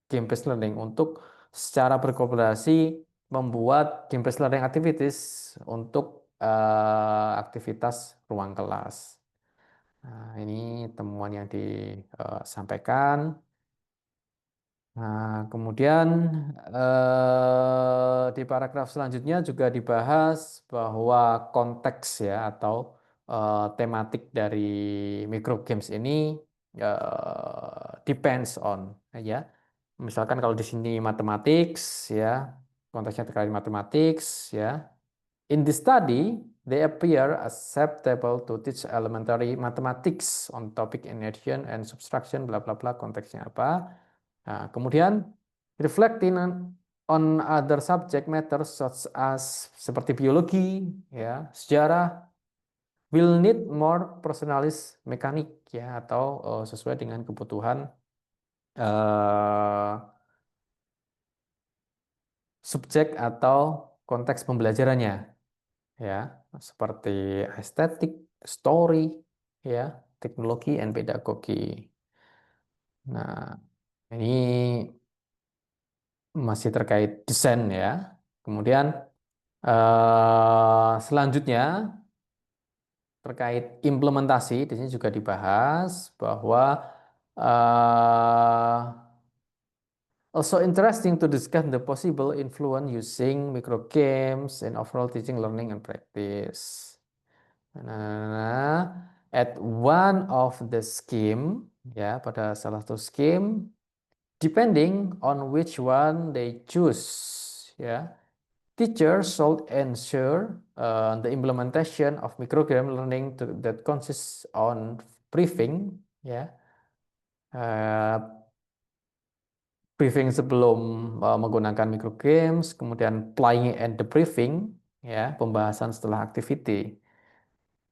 game-based learning, untuk secara berkolaborasi membuat game-based learning activities untuk aktivitas ruang kelas. Nah, ini temuan yang disampaikan. Nah, kemudian di paragraf selanjutnya juga dibahas bahwa konteks, ya, atau tematik dari microgames ini depends on, ya. Misalkan kalau di sini mathematics, ya, konteksnya terkait mathematics, ya. In this study, they appear acceptable to teach elementary mathematics on topic in addition and subtraction, bla bla bla, konteksnya apa. Nah, kemudian reflecting on other subject matters such as seperti biologi, ya, sejarah, will need more personalized mekanik, ya, atau sesuai dengan kebutuhan eh, subjek atau konteks pembelajarannya, ya, seperti estetik, story, ya, teknologi and pedagogi. Nah, ini masih terkait desain ya. Kemudian selanjutnya terkait implementasi, di sini juga dibahas bahwa eh, also interesting to discuss the possible influence using micro games in overall teaching, learning, and practice. Nah, at one of the scheme, ya, pada salah satu scheme, depending on which one they choose, ya, teachers should ensure the implementation of microgram learning that consists on briefing, ya, uh, briefing sebelum menggunakan microgames, kemudian playing and debriefing, ya, pembahasan setelah activity.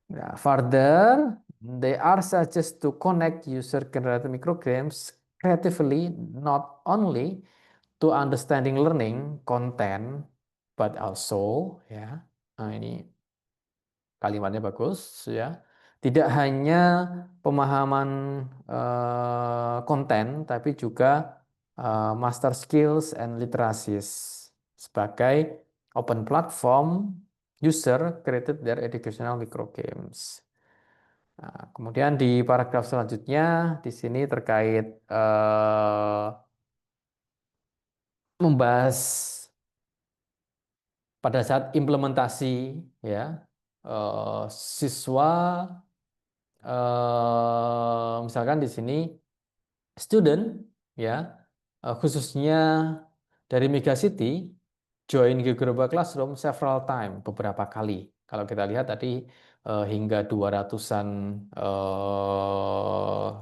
Nah, further, they are suggest to connect user-generated micrograms creatively, not only to understanding learning content, but also, ya, nah ini kalimatnya bagus, ya, tidak hanya pemahaman konten, tapi juga master skills and literacies sebagai open platform user created their educational microgames. Nah, kemudian di paragraf selanjutnya di sini terkait membahas pada saat implementasi, ya, siswa misalkan di sini student, ya, khususnya dari Mega City join Geogerba Classroom several time, beberapa kali. Kalau kita lihat tadi hingga 200-an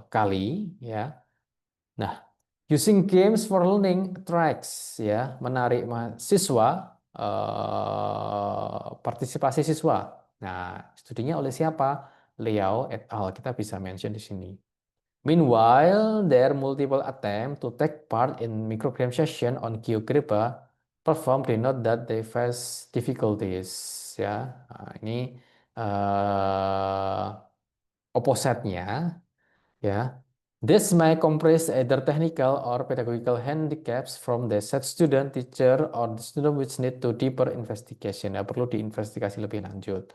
kali, ya. Nah, using games for learning tracks, ya, menarik siswa, partisipasi siswa. Nah, studinya oleh siapa? Liao et al. Kita bisa mention di sini. Meanwhile, their multiple attempt to take part in microgram session on GeoGebra perform denote that they face difficulties. Ya, nah, ini uh, opposite-nya, ya. This may comprise either technical or pedagogical handicaps from the said student, teacher, or the student which need to deeper investigation. Ya, perlu diinvestigasi lebih lanjut.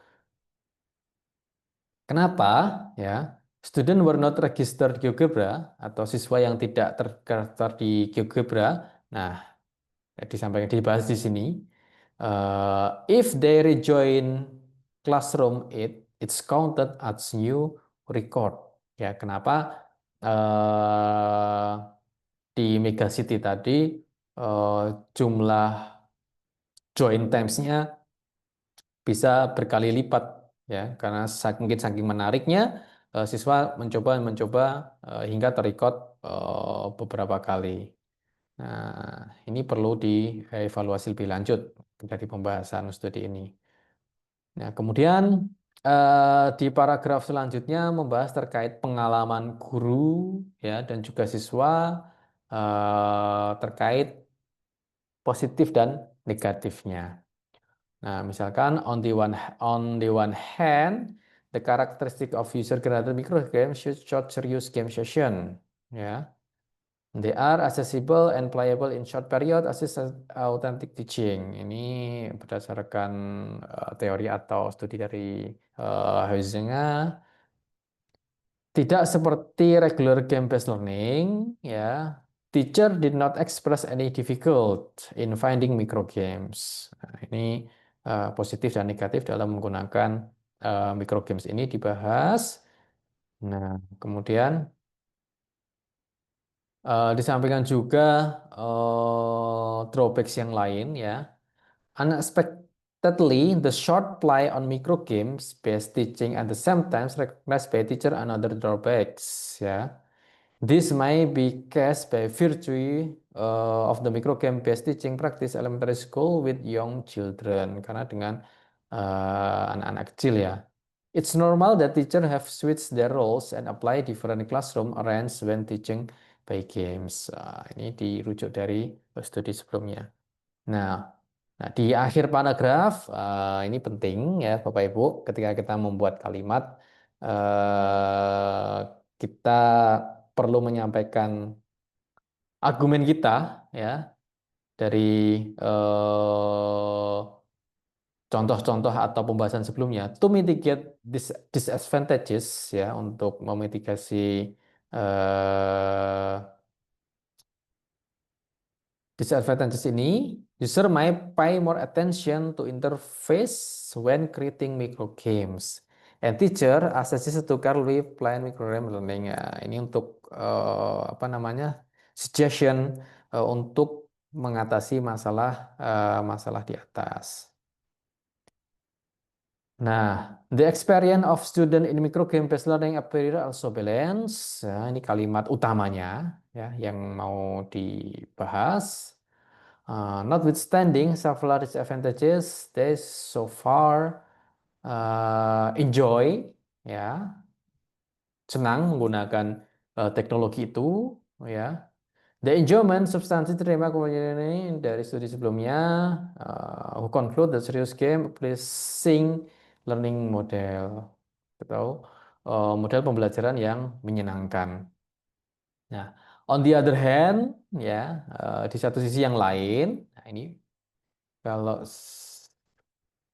Kenapa? Ya, student were not registered GeoGebra atau siswa yang tidak terdaftar di GeoGebra. Nah, disampaikan dibahas di sini. If they rejoin classroom it's counted as new record. Ya, kenapa di Mega City tadi jumlah join times-nya bisa berkali lipat, ya, karena mungkin saking menariknya siswa mencoba mencoba hingga terrecord beberapa kali. Nah, ini perlu dievaluasi lebih lanjut dari pembahasan studi ini. Nah, kemudian di paragraf selanjutnya membahas terkait pengalaman guru, ya, dan juga siswa terkait positif dan negatifnya. Nah, misalkan on the one hand, the characteristic of user-generated microgame should short serious game session. Ya, they are accessible and playable in short period, assist authentic teaching. Ini berdasarkan teori atau studi dari Huizinga. Tidak seperti regular game-based learning, ya. Teacher did not express any difficult in finding microgames. Nah, ini positif dan negatif dalam menggunakan microgames ini dibahas. Nah, kemudian disampaikan juga drawbacks yang lain, ya. Unexpectedly, the short play on microgames based teaching at the same time recognized by teacher another drawbacks, ya. This may be caused by virtue of the microgame-based teaching practice elementary school with young children. Karena dengan anak-anak kecil, ya. It's normal that teacher have switched their roles and apply different classroom arrange when teaching by games. Ini dirujuk dari studi sebelumnya. Nah, nah, di akhir paragraf ini penting, ya, Bapak Ibu, ketika kita membuat kalimat eh, kita perlu menyampaikan argumen kita ya dari contoh-contoh atau pembahasan sebelumnya to mitigate disadvantages ya untuk memitigasi eh, disadvantages ini, user might pay more attention to interface when creating micro games. And teacher assesses to currently plan microgame learning. Ya, ini untuk apa namanya suggestion untuk mengatasi masalah di atas. Nah, the experience of student in microgame-based learning appear also balance. Ya, ini kalimat utamanya ya yang mau dibahas. Notwithstanding several disadvantages, they so far enjoy ya senang menggunakan teknologi itu ya. The enjoyment substansi terima kemudian ini dari studi sebelumnya who conclude that serious game pleasing learning model atau model pembelajaran yang menyenangkan. Nah, on the other hand ya di satu sisi yang lain, nah ini kalau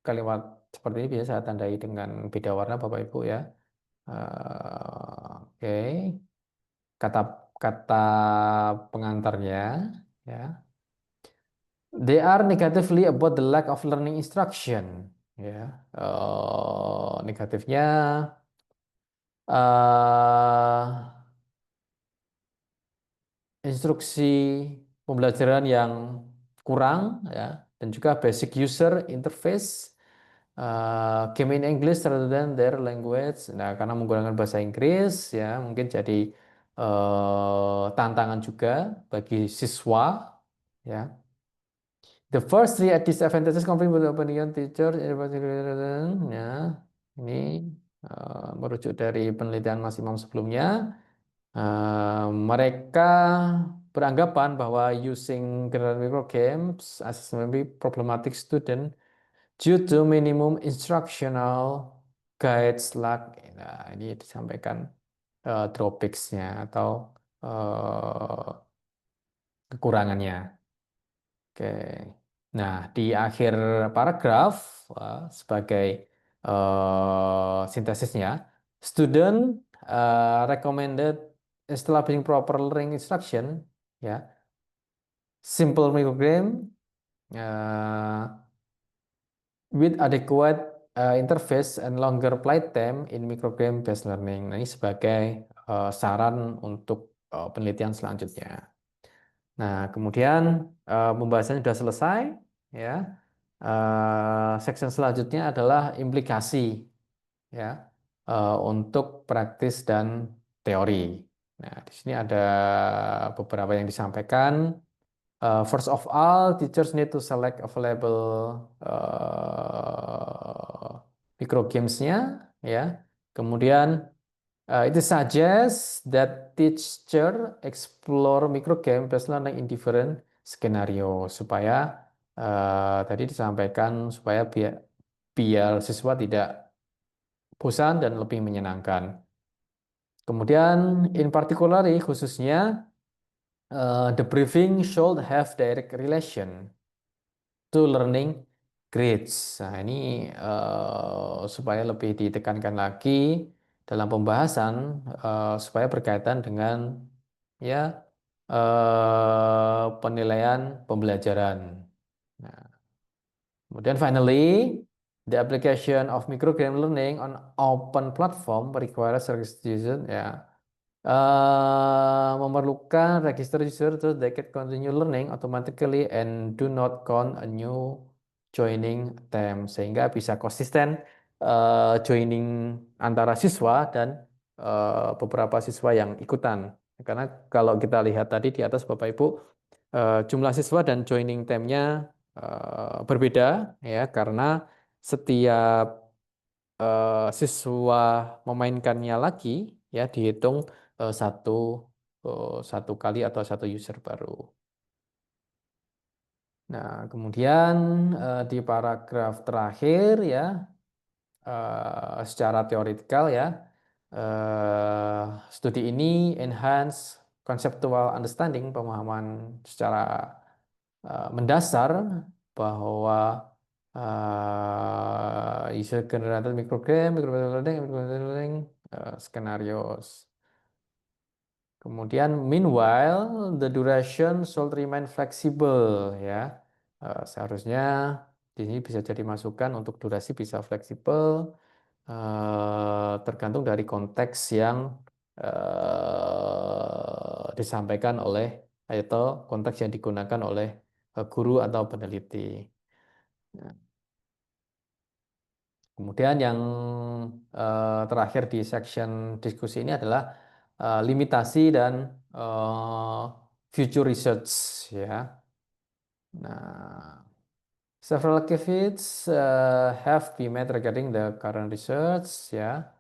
kalimat seperti ini biasa saya tandai dengan beda warna Bapak Ibu ya. Oke, kata kata pengantarnya ya. They are negatively about the lack of learning instruction. Ya, negatifnya eh instruksi pembelajaran yang kurang ya dan juga basic user interface game in English rather than their language. Nah, karena menggunakan bahasa Inggris ya mungkin jadi tantangan juga bagi siswa ya. The first three disadvantages conflict with opinion teacher ya ini merujuk dari penelitian Mas Imam sebelumnya. Mereka beranggapan bahwa using general micro games as maybe problematic student due to minimum instructional guides like nah, ini disampaikan drawbacks-nya atau eh, kekurangannya. Oke. Nah, di akhir paragraf sebagai sintesisnya, student recommended establishing proper learning instruction, ya, simple microgram with adequate interface and longer playtime in microgram based learning. Nah, ini sebagai saran untuk penelitian selanjutnya. Nah, kemudian pembahasannya sudah selesai, ya. Section selanjutnya adalah implikasi, ya, untuk praktis dan teori. Nah, di sini ada beberapa yang disampaikan. First of all, teachers need to select available micro games-nya, ya. Kemudian it suggests that teacher explore microgame based learning in different skenario supaya tadi disampaikan supaya biar siswa tidak bosan dan lebih menyenangkan. Kemudian in particular khususnya the briefing should have direct relation to learning grades. Nah, ini supaya lebih ditekankan lagi dalam pembahasan supaya berkaitan dengan ya penilaian pembelajaran. Nah, kemudian finally, the application of microgram learning on open platform requires registration ya memerlukan register user to they can continue learning automatically and do not count a new joining them sehingga bisa konsisten joining antara siswa dan beberapa siswa yang ikutan karena kalau kita lihat tadi di atas Bapak Ibu jumlah siswa dan joining time-nya berbeda ya karena setiap siswa memainkannya lagi ya dihitung satu satu kali atau satu user baru. Nah, kemudian di paragraf terakhir ya secara teoritikal ya Studi ini enhance conceptual understanding, pemahaman secara mendasar bahwa user generated microgram, microlearning, scenarios. Kemudian, meanwhile, the duration should remain flexible ya. Seharusnya di sini bisa jadi masukan untuk durasi bisa fleksibel, tergantung dari konteks yang disampaikan oleh atau konteks yang digunakan oleh guru atau peneliti. Nah, kemudian yang terakhir di section diskusi ini adalah limitasi dan eh, future research ya. Nah, several caveats have been made regarding the current research ya.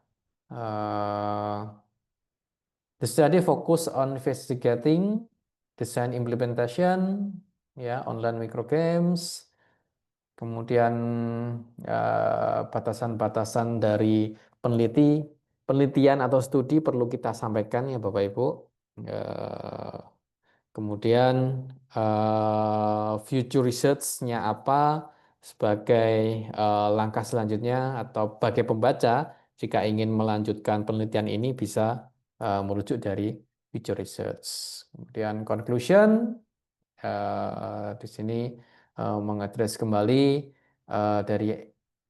Uh, the study focus on investigating design implementation ya, online microgames. Kemudian batasan-batasan dari peneliti, penelitian atau studi perlu kita sampaikan ya Bapak Ibu. Eh, Kemudian future research-nya apa sebagai langkah selanjutnya atau sebagai pembaca jika ingin melanjutkan penelitian ini bisa merujuk dari future research. Kemudian conclusion di sini mengadres kembali dari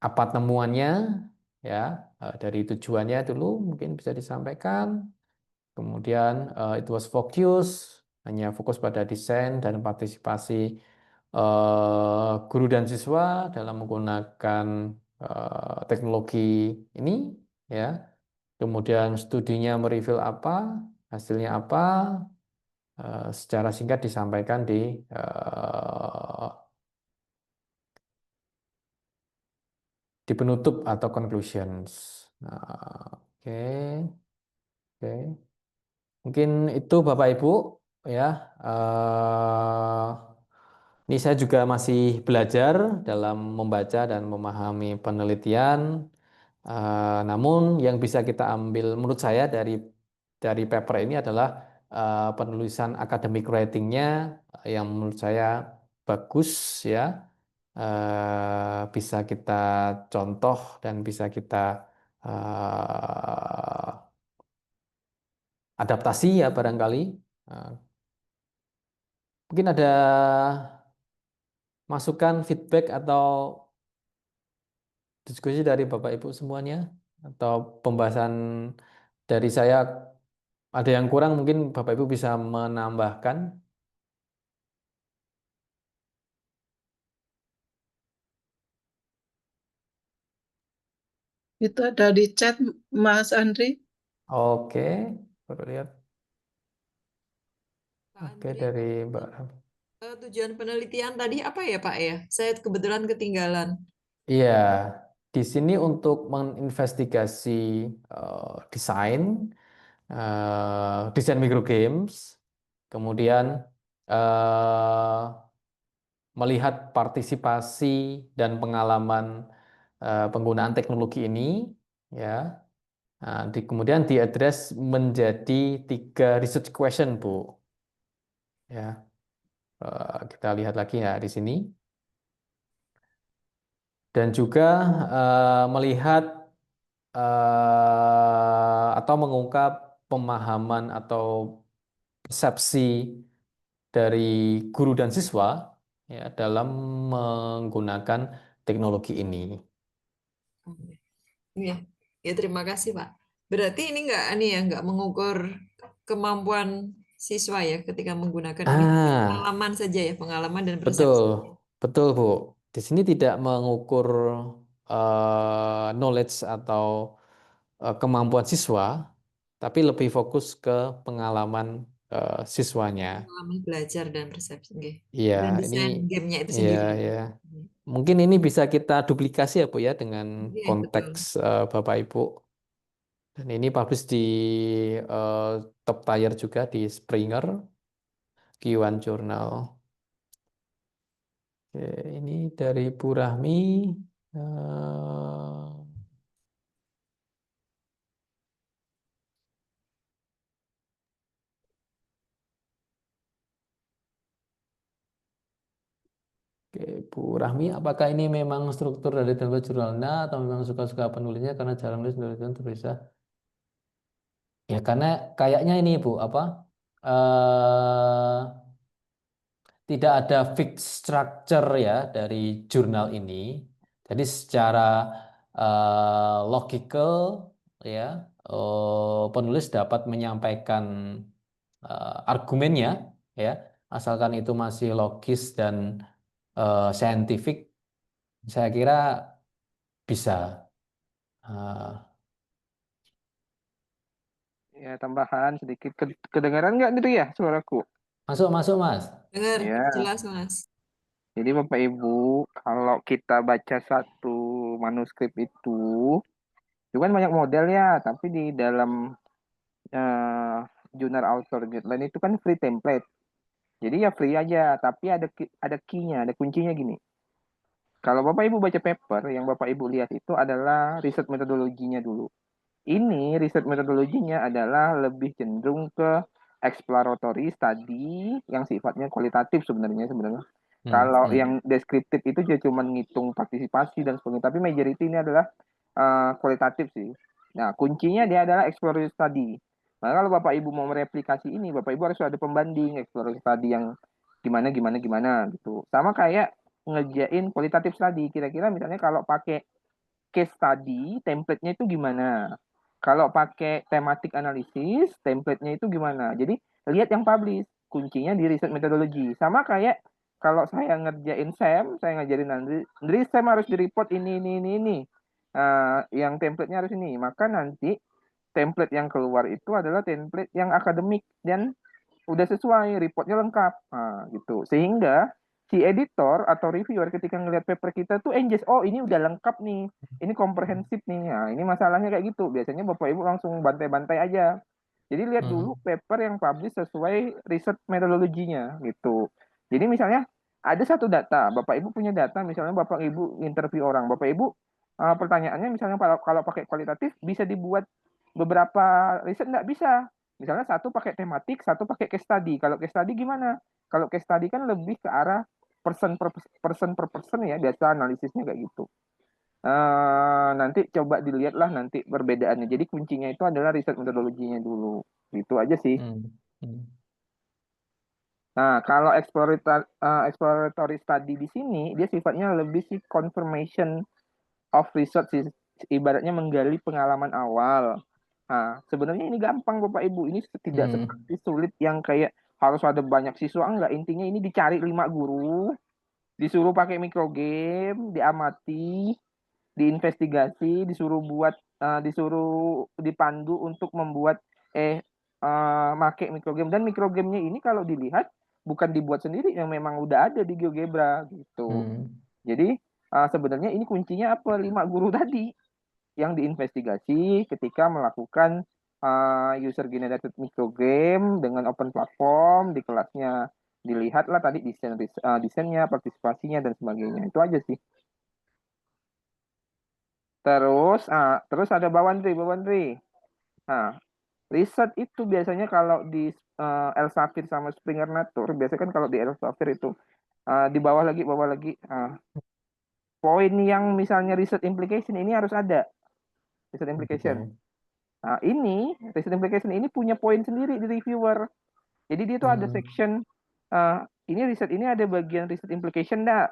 apa temuannya ya, dari tujuannya dulu mungkin bisa disampaikan. Kemudian it was focus, hanya fokus pada desain dan partisipasi guru dan siswa dalam menggunakan teknologi ini ya. Kemudian studinya mereview apa, hasilnya apa, secara singkat disampaikan di penutup atau conclusions. Nah, oke, oke. Mungkin itu Bapak Ibu ya. eh, Ini saya juga masih belajar dalam membaca dan memahami penelitian. Namun yang bisa kita ambil menurut saya dari paper ini adalah penulisan academic writing-nya yang menurut saya bagus ya. Bisa kita contoh dan bisa kita eh, adaptasi ya barangkali. Eh, Mungkin ada masukan, feedback atau diskusi dari Bapak Ibu semuanya atau pembahasan dari saya ada yang kurang mungkin Bapak Ibu bisa menambahkan. Itu ada di chat Mas Andri. Oke, baru lihat. Pak Oke Andri, dari Mbak Ram. tujuan penelitian tadi apa ya Pak ya? Saya kebetulan ketinggalan. Iya, di sini untuk menginvestigasi desain microgames, kemudian eh, melihat partisipasi dan pengalaman penggunaan teknologi ini, ya. Nah, kemudian diadres menjadi 3 research question, Bu. Ya, kita lihat lagi ya di sini. Dan juga melihat atau mengungkap pemahaman atau persepsi dari guru dan siswa ya dalam menggunakan teknologi ini. Iya, ya terima kasih Pak. Berarti ini nggak mengukur kemampuan siswa ya ketika menggunakan ini, tapi Ah, pengalaman saja ya, pengalaman dan betul, persepsi. betul Bu. Di sini tidak mengukur knowledge atau kemampuan siswa, tapi lebih fokus ke pengalaman siswanya. Pengalaman belajar dan persepsi. Oke. Iya, Dan ini desain gamenya itu ya sendiri. ya. Mungkin ini bisa kita duplikasi ya Bu ya dengan Iya, konteks betul. Bapak Ibu. Dan ini publish di eh, top tier juga di Springer, Q1 Journal. Oke, ini dari Bu Rahmi. Eh, Oke, Bu Rahmi, apakah ini memang struktur dari template jurnalnya atau memang suka-suka penulisnya karena jarang nulis dan terpisah? Ya karena kayaknya ini Bu, apa? eh Tidak ada fix structure ya dari jurnal ini. Jadi secara logical ya, penulis dapat menyampaikan argumennya ya, asalkan itu masih logis dan scientific, saya kira bisa. Eh, Ya, tambahan sedikit. Kedengaran nggak nih ya suaraku? Masuk masuk Mas. Dengar Ya, jelas, Mas. jadi Bapak Ibu, kalau kita baca satu manuskrip itu kan banyak model ya, tapi di dalam eh, jurnal author guideline itu kan free template. Jadi ya free aja, tapi ada key-nya, ada kuncinya gini. Kalau Bapak Ibu baca paper, yang Bapak Ibu lihat itu adalah riset metodologinya dulu. Ini riset metodologinya adalah lebih cenderung ke exploratory study yang sifatnya kualitatif sebenarnya. Kalau yang deskriptif itu dia cuma ngitung partisipasi dan sebagainya, tapi majority ini adalah kualitatif sih. Nah, kuncinya dia adalah exploratory study. Nah, kalau Bapak Ibu mau mereplikasi ini, Bapak Ibu harus ada pembanding exploratory study yang gimana gitu. Sama kayak ngerjain kualitatif study. Kira-kira misalnya kalau pakai case study, template-nya itu gimana? Kalau pakai thematic analysis, template-nya itu gimana? Jadi lihat yang publish, kuncinya di riset metodologi. Sama kayak kalau saya ngerjain SEM, saya ngajarin Andri SEM harus di-report ini. Yang template-nya harus ini. Maka nanti template yang keluar itu adalah template yang akademik dan udah sesuai, reportnya lengkap. Nah, gitu. Sehingga si editor atau reviewer ketika ngelihat paper kita tuh enges, oh ini udah lengkap nih, ini komprehensif nih. Nah, ini masalahnya kayak gitu. Biasanya Bapak Ibu langsung bantai-bantai aja. Jadi lihat dulu paper yang publish sesuai riset metodologinya gitu. Jadi misalnya ada satu data, Bapak Ibu punya data, misalnya Bapak Ibu interview orang, Bapak Ibu pertanyaannya misalnya kalau pakai kualitatif bisa dibuat beberapa riset, nggak bisa. Misalnya satu pakai tematik, satu pakai case study. Kalau case study gimana? Kalau case study kan lebih ke arah person per person ya, biasa analisisnya kayak gitu. Nanti coba dilihatlah nanti perbedaannya. Jadi kuncinya itu adalah riset metodologinya dulu. Itu aja sih. Nah, kalau exploratory study di sini, dia sifatnya lebih sih confirmation of research sih. Ibaratnya menggali pengalaman awal. Nah, sebenarnya ini gampang Bapak Ibu. Ini tidak seperti sulit yang kayak harus ada banyak siswa. Enggak, intinya ini dicari 5 guru, disuruh pakai microgame, diamati, diinvestigasi, disuruh dipandu untuk membuat make microgame. Dan microgamenya ini kalau dilihat bukan dibuat sendiri, yang memang udah ada di GeoGebra gitu. Jadi sebenarnya ini kuncinya apa? 5 guru tadi yang diinvestigasi ketika melakukan user generated microgame dengan open platform di kelasnya. Dilihatlah tadi desainnya, partisipasinya dan sebagainya. Itu aja sih. Terus ada Bawandri. Nah, riset itu biasanya kalau di Elsevier sama Springer Nature, biasanya kan kalau di Elsevier itu di bawah lagi poin yang misalnya riset implication ini harus ada. Riset implication. Nah, riset implication ini punya poin sendiri di reviewer. Jadi dia tuh ada section ini riset ini ada bagian riset implication enggak?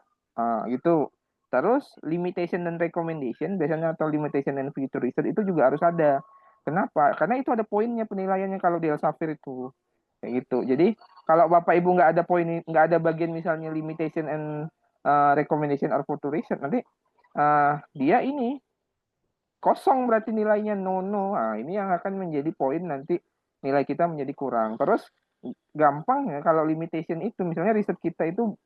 Gitu. Terus limitation dan recommendation biasanya atau limitation and future research itu juga harus ada. Kenapa? Karena itu ada poinnya penilaiannya kalau di Elsevier itu. Kayak gitu. Jadi kalau Bapak Ibu nggak ada poin, nggak ada bagian misalnya limitation and recommendation or future research, nanti dia ini kosong berarti nilainya no. Nah, ini yang akan menjadi poin nanti nilai kita menjadi kurang. Terus gampang ya kalau limitation itu misalnya riset kita itu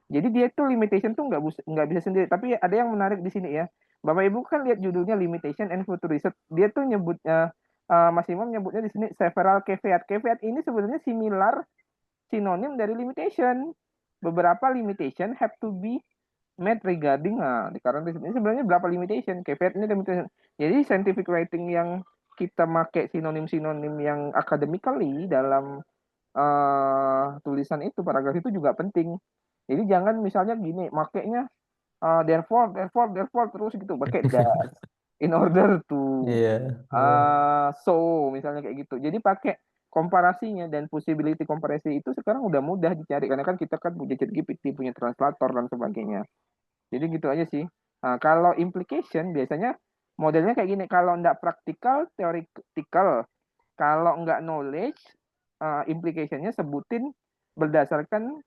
jadi dia tuh limitation tuh nggak bisa sendiri. Tapi ada yang menarik di sini ya. Bapak Ibu kan lihat judulnya limitation and future research. Dia tuh nyebutnya Mas Imam nyebutnya di sini several caveat. Caveat ini sebenarnya sinonim dari limitation. Beberapa limitation have to be met regarding di current research. Ini sebenarnya berapa limitation? Caveat ini limitation. Jadi scientific writing yang kita pakai sinonim-sinonim yang academically dalam tulisan itu, paragraf itu juga penting. Jadi jangan misalnya gini, makainya therefore terus gitu, pakai das in order to Iya. so misalnya kayak gitu. Jadi pakai komparasinya, dan possibility komparasi itu sekarang udah mudah dicari karena kan kita kan punya ChatGPT, punya translator dan sebagainya. Jadi gitu aja sih. Nah, kalau implication biasanya modelnya kayak gini, kalau nggak praktikal, theoretical. Kalau nggak knowledge, implicationnya sebutin berdasarkan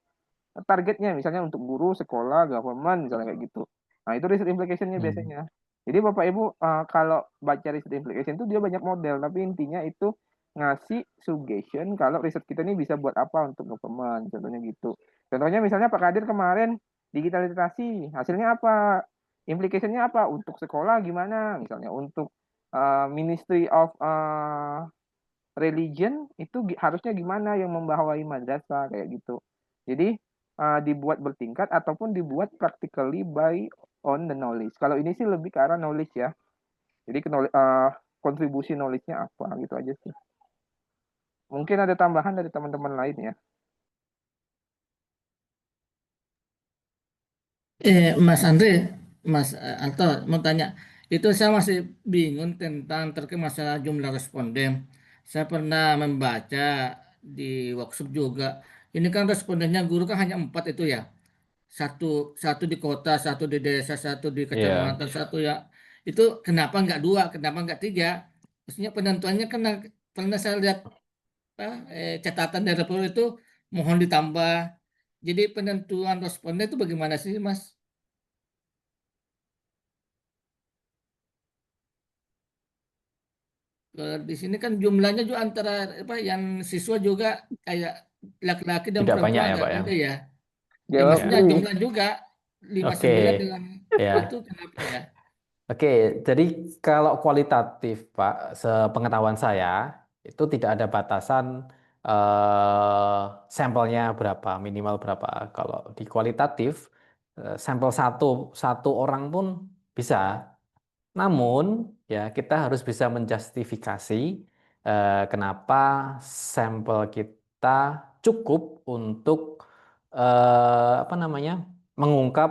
targetnya, misalnya untuk guru, sekolah, government, misalnya kayak gitu. Nah, itu riset implicationnya Hmm. biasanya. Jadi Bapak Ibu, kalau baca riset implication itu dia banyak model, tapi intinya itu ngasih suggestion kalau riset kita ini bisa buat apa untuk government, contohnya gitu. Contohnya misalnya Pak Kadir kemarin digital literasi, hasilnya apa? Implicationnya apa? Untuk sekolah gimana? Misalnya untuk Ministry of Religion itu harusnya gimana yang membawai madrasah kayak gitu. Jadi dibuat bertingkat ataupun dibuat practically by on the knowledge. Kalau ini sih lebih ke arah knowledge ya. Jadi kontribusi knowledge-nya apa gitu aja sih. Mungkin ada tambahan dari teman-teman lain ya. Mas Andre, Mas Anto mau tanya, itu saya masih bingung tentang terkait masalah jumlah responden. Saya pernah membaca di workshop juga. Ini kan respondennya guru kan hanya 4 itu ya. Satu satu di kota, satu di desa, satu di Iya. kecamatan, satu ya. Itu kenapa nggak 2, kenapa nggak 3? Maksudnya penentuannya kan pernah saya lihat catatan dari Repro itu mohon ditambah. Jadi penentuan responden itu bagaimana sih, Mas? Di sini kan jumlahnya juga antara apa yang siswa juga kayak laki-laki dan Tidak banyak perempuan ya, agak Pak ya. beda ya. Ya Jawab Ya. maksudnya Pri. jumlah juga Oke. 59 dengan itu Ya. kenapa ya? Oke, jadi kalau kualitatif, Pak, sepengetahuan saya itu tidak ada batasan sampelnya berapa, minimal berapa. Kalau di kualitatif, sampel satu satu orang pun bisa. Namun, ya kita harus bisa menjustifikasi kenapa sampel kita cukup untuk apa namanya mengungkap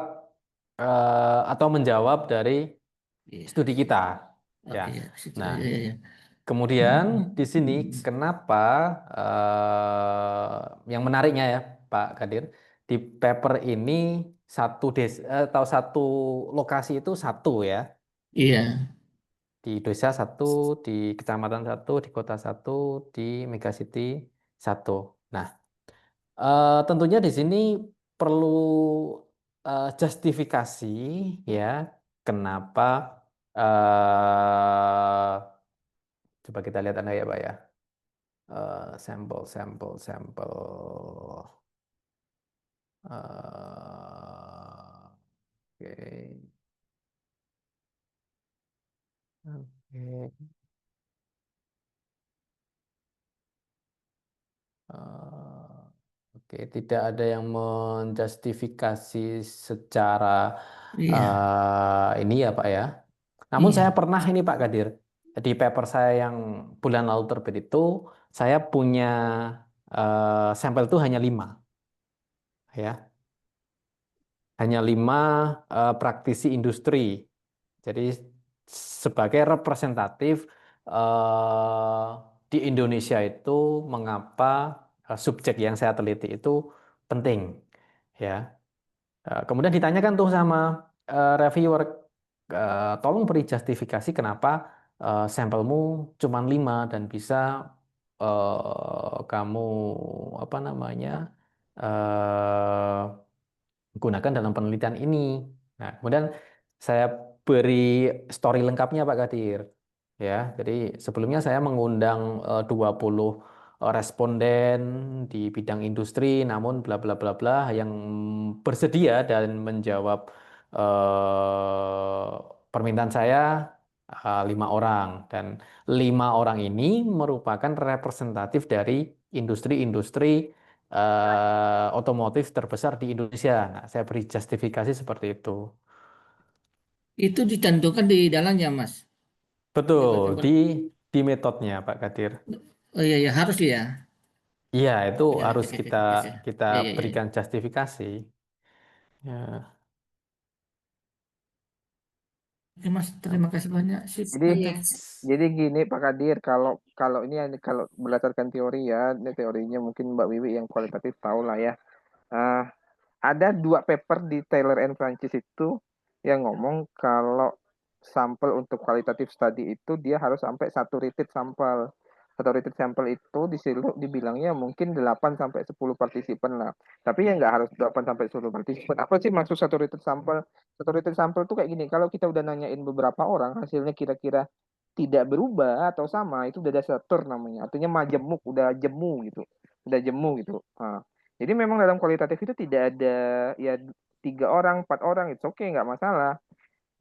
atau menjawab dari Iya, studi kita. Ya, oke ya, ke situ. nah Iya, iya, iya. kemudian di sini kenapa yang menariknya ya Pak Kadir di paper ini satu atau satu lokasi itu satu ya. Iya, Di desa satu, di kecamatan satu, di kota satu, di megacity satu. Nah, tentunya di sini perlu justifikasi ya, kenapa coba kita lihat Anda ya, Pak ya. Sampel, sampel, sampel. Oke, oke. Eh, Oke, tidak ada yang menjustifikasi secara iya, ini ya Pak ya. Namun saya iya. pernah ini Pak Kadir, di paper saya yang bulan lalu terbit itu, saya punya sampel itu hanya 5 ya, hanya 5 praktisi industri. Jadi sebagai representatif eh, di Indonesia itu mengapa subjek yang saya teliti itu penting ya. Kemudian ditanyakan tuh sama reviewer, tolong beri justifikasi kenapa sampelmu cuma 5 dan bisa kamu apa namanya eh, gunakan dalam penelitian ini. Nah, kemudian saya beri story lengkapnya Pak Kadir. Ya, jadi sebelumnya saya mengundang 20 responden di bidang industri, namun bla bla bla bla yang bersedia dan menjawab eh, permintaan saya 5 orang dan 5 orang ini merupakan representatif dari industri-industri otomotif terbesar di Indonesia. Nah, saya beri justifikasi seperti itu. Itu dicantumkan di dalamnya, Mas. Betul, Coba coba. di metodenya Pak Kadir. Oh iya ya harus ya. Iya, itu Ya, harus cek cek kita cek cek. kita Ya ya ya. berikan justifikasi. Ya. Oke Mas, terima kasih banyak. Sip, Jadi Iya. mantap. Jadi gini Pak Kadir, kalau ini kalau berdasarkan teori ya, ini teorinya mungkin Mbak Wiwi yang kualitatif tahu lah ya. Ah, ada 2 paper di Taylor and Francis itu yang ngomong kalau sampel untuk kualitatif study itu dia harus sampai satu repeat sampel. Satu repeat sampel itu dibilangnya mungkin 8 sampai 10 partisipan lah. Tapi ya nggak harus 8 sampai 10 partisipan. Apa sih maksud satu repeat sampel? Satu repeat sampel tuh kayak gini, kalau kita udah nanyain beberapa orang, hasilnya kira-kira tidak berubah atau sama, itu udah deserter namanya. Artinya majemuk, udah jemu gitu. Udah jemu gitu. Nah, jadi memang dalam kualitatif itu tidak ada ya 3 orang, 4 orang, itu oke, nggak masalah.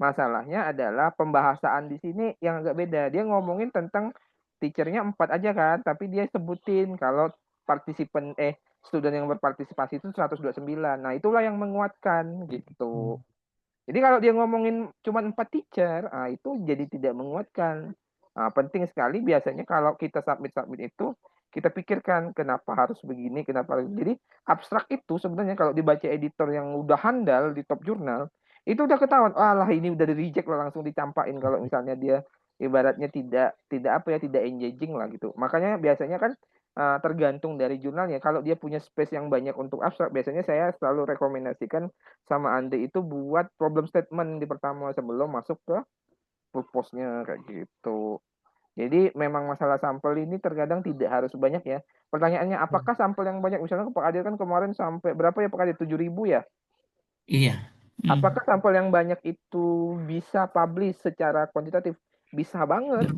Masalahnya adalah pembahasan di sini yang agak beda. Dia ngomongin tentang teachernya 4 aja kan, tapi dia sebutin kalau partisipan student yang berpartisipasi itu 129. Nah, itulah yang menguatkan gitu. Jadi kalau dia ngomongin cuma 4 teacher, itu jadi tidak menguatkan. Nah, penting sekali biasanya kalau kita submit itu, kita pikirkan kenapa harus begini, kenapa harus. Jadi abstrak itu sebenarnya kalau dibaca editor yang udah handal di top jurnal, itu udah ketahuan, lah ini udah di reject lah, langsung dicampain kalau misalnya dia ibaratnya tidak apa ya, tidak engaging lah gitu. Makanya biasanya kan tergantung dari jurnalnya. Kalau dia punya space yang banyak untuk abstrak, biasanya saya selalu rekomendasikan sama Ande itu buat problem statement di pertama sebelum masuk ke purpose-nya kayak gitu. Jadi memang masalah sampel ini terkadang tidak harus banyak ya. Pertanyaannya apakah sampel yang banyak, misalnya Pak Adil kan kemarin sampai berapa ya Pak Adil, 7.000 ya? Iya. Hmm. Apakah sampel yang banyak itu bisa publish secara kuantitatif? Bisa banget.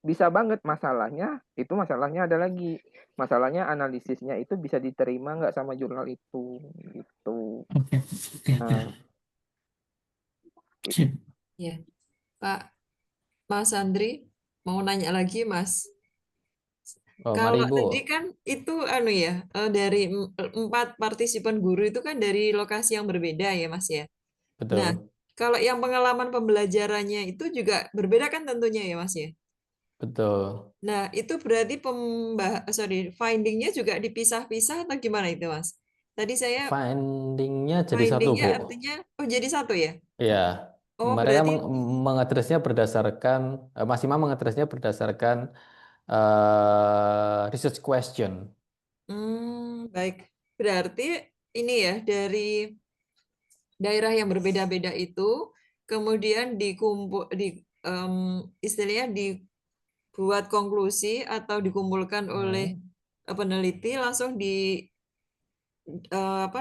Bisa banget. Masalahnya ada lagi. Masalahnya analisisnya itu bisa diterima nggak sama jurnal itu gitu. Oke, oke, oke. Nah, Sip. Ya, Pak Mas Andri mau nanya lagi, Mas. Oh, mari Kalau Bu. tadi kan itu dari 4 partisipan guru itu kan dari lokasi yang berbeda ya, Mas ya. Nah, Betul. kalau yang pengalaman pembelajarannya itu juga berbeda kan tentunya ya, Mas ya. Betul. Nah, itu berarti findingnya juga dipisah-pisah atau gimana itu, Mas? Tadi saya Findingnya jadi satu, findingnya Bu. artinya jadi satu ya? Iya. Oh, Mereka berarti mengadresnya berdasarkan, Mas Imam mengadresnya berdasarkan research question. baik. Berarti ini ya dari daerah yang berbeda-beda itu kemudian istilahnya dibuat konklusi atau dikumpulkan oleh peneliti langsung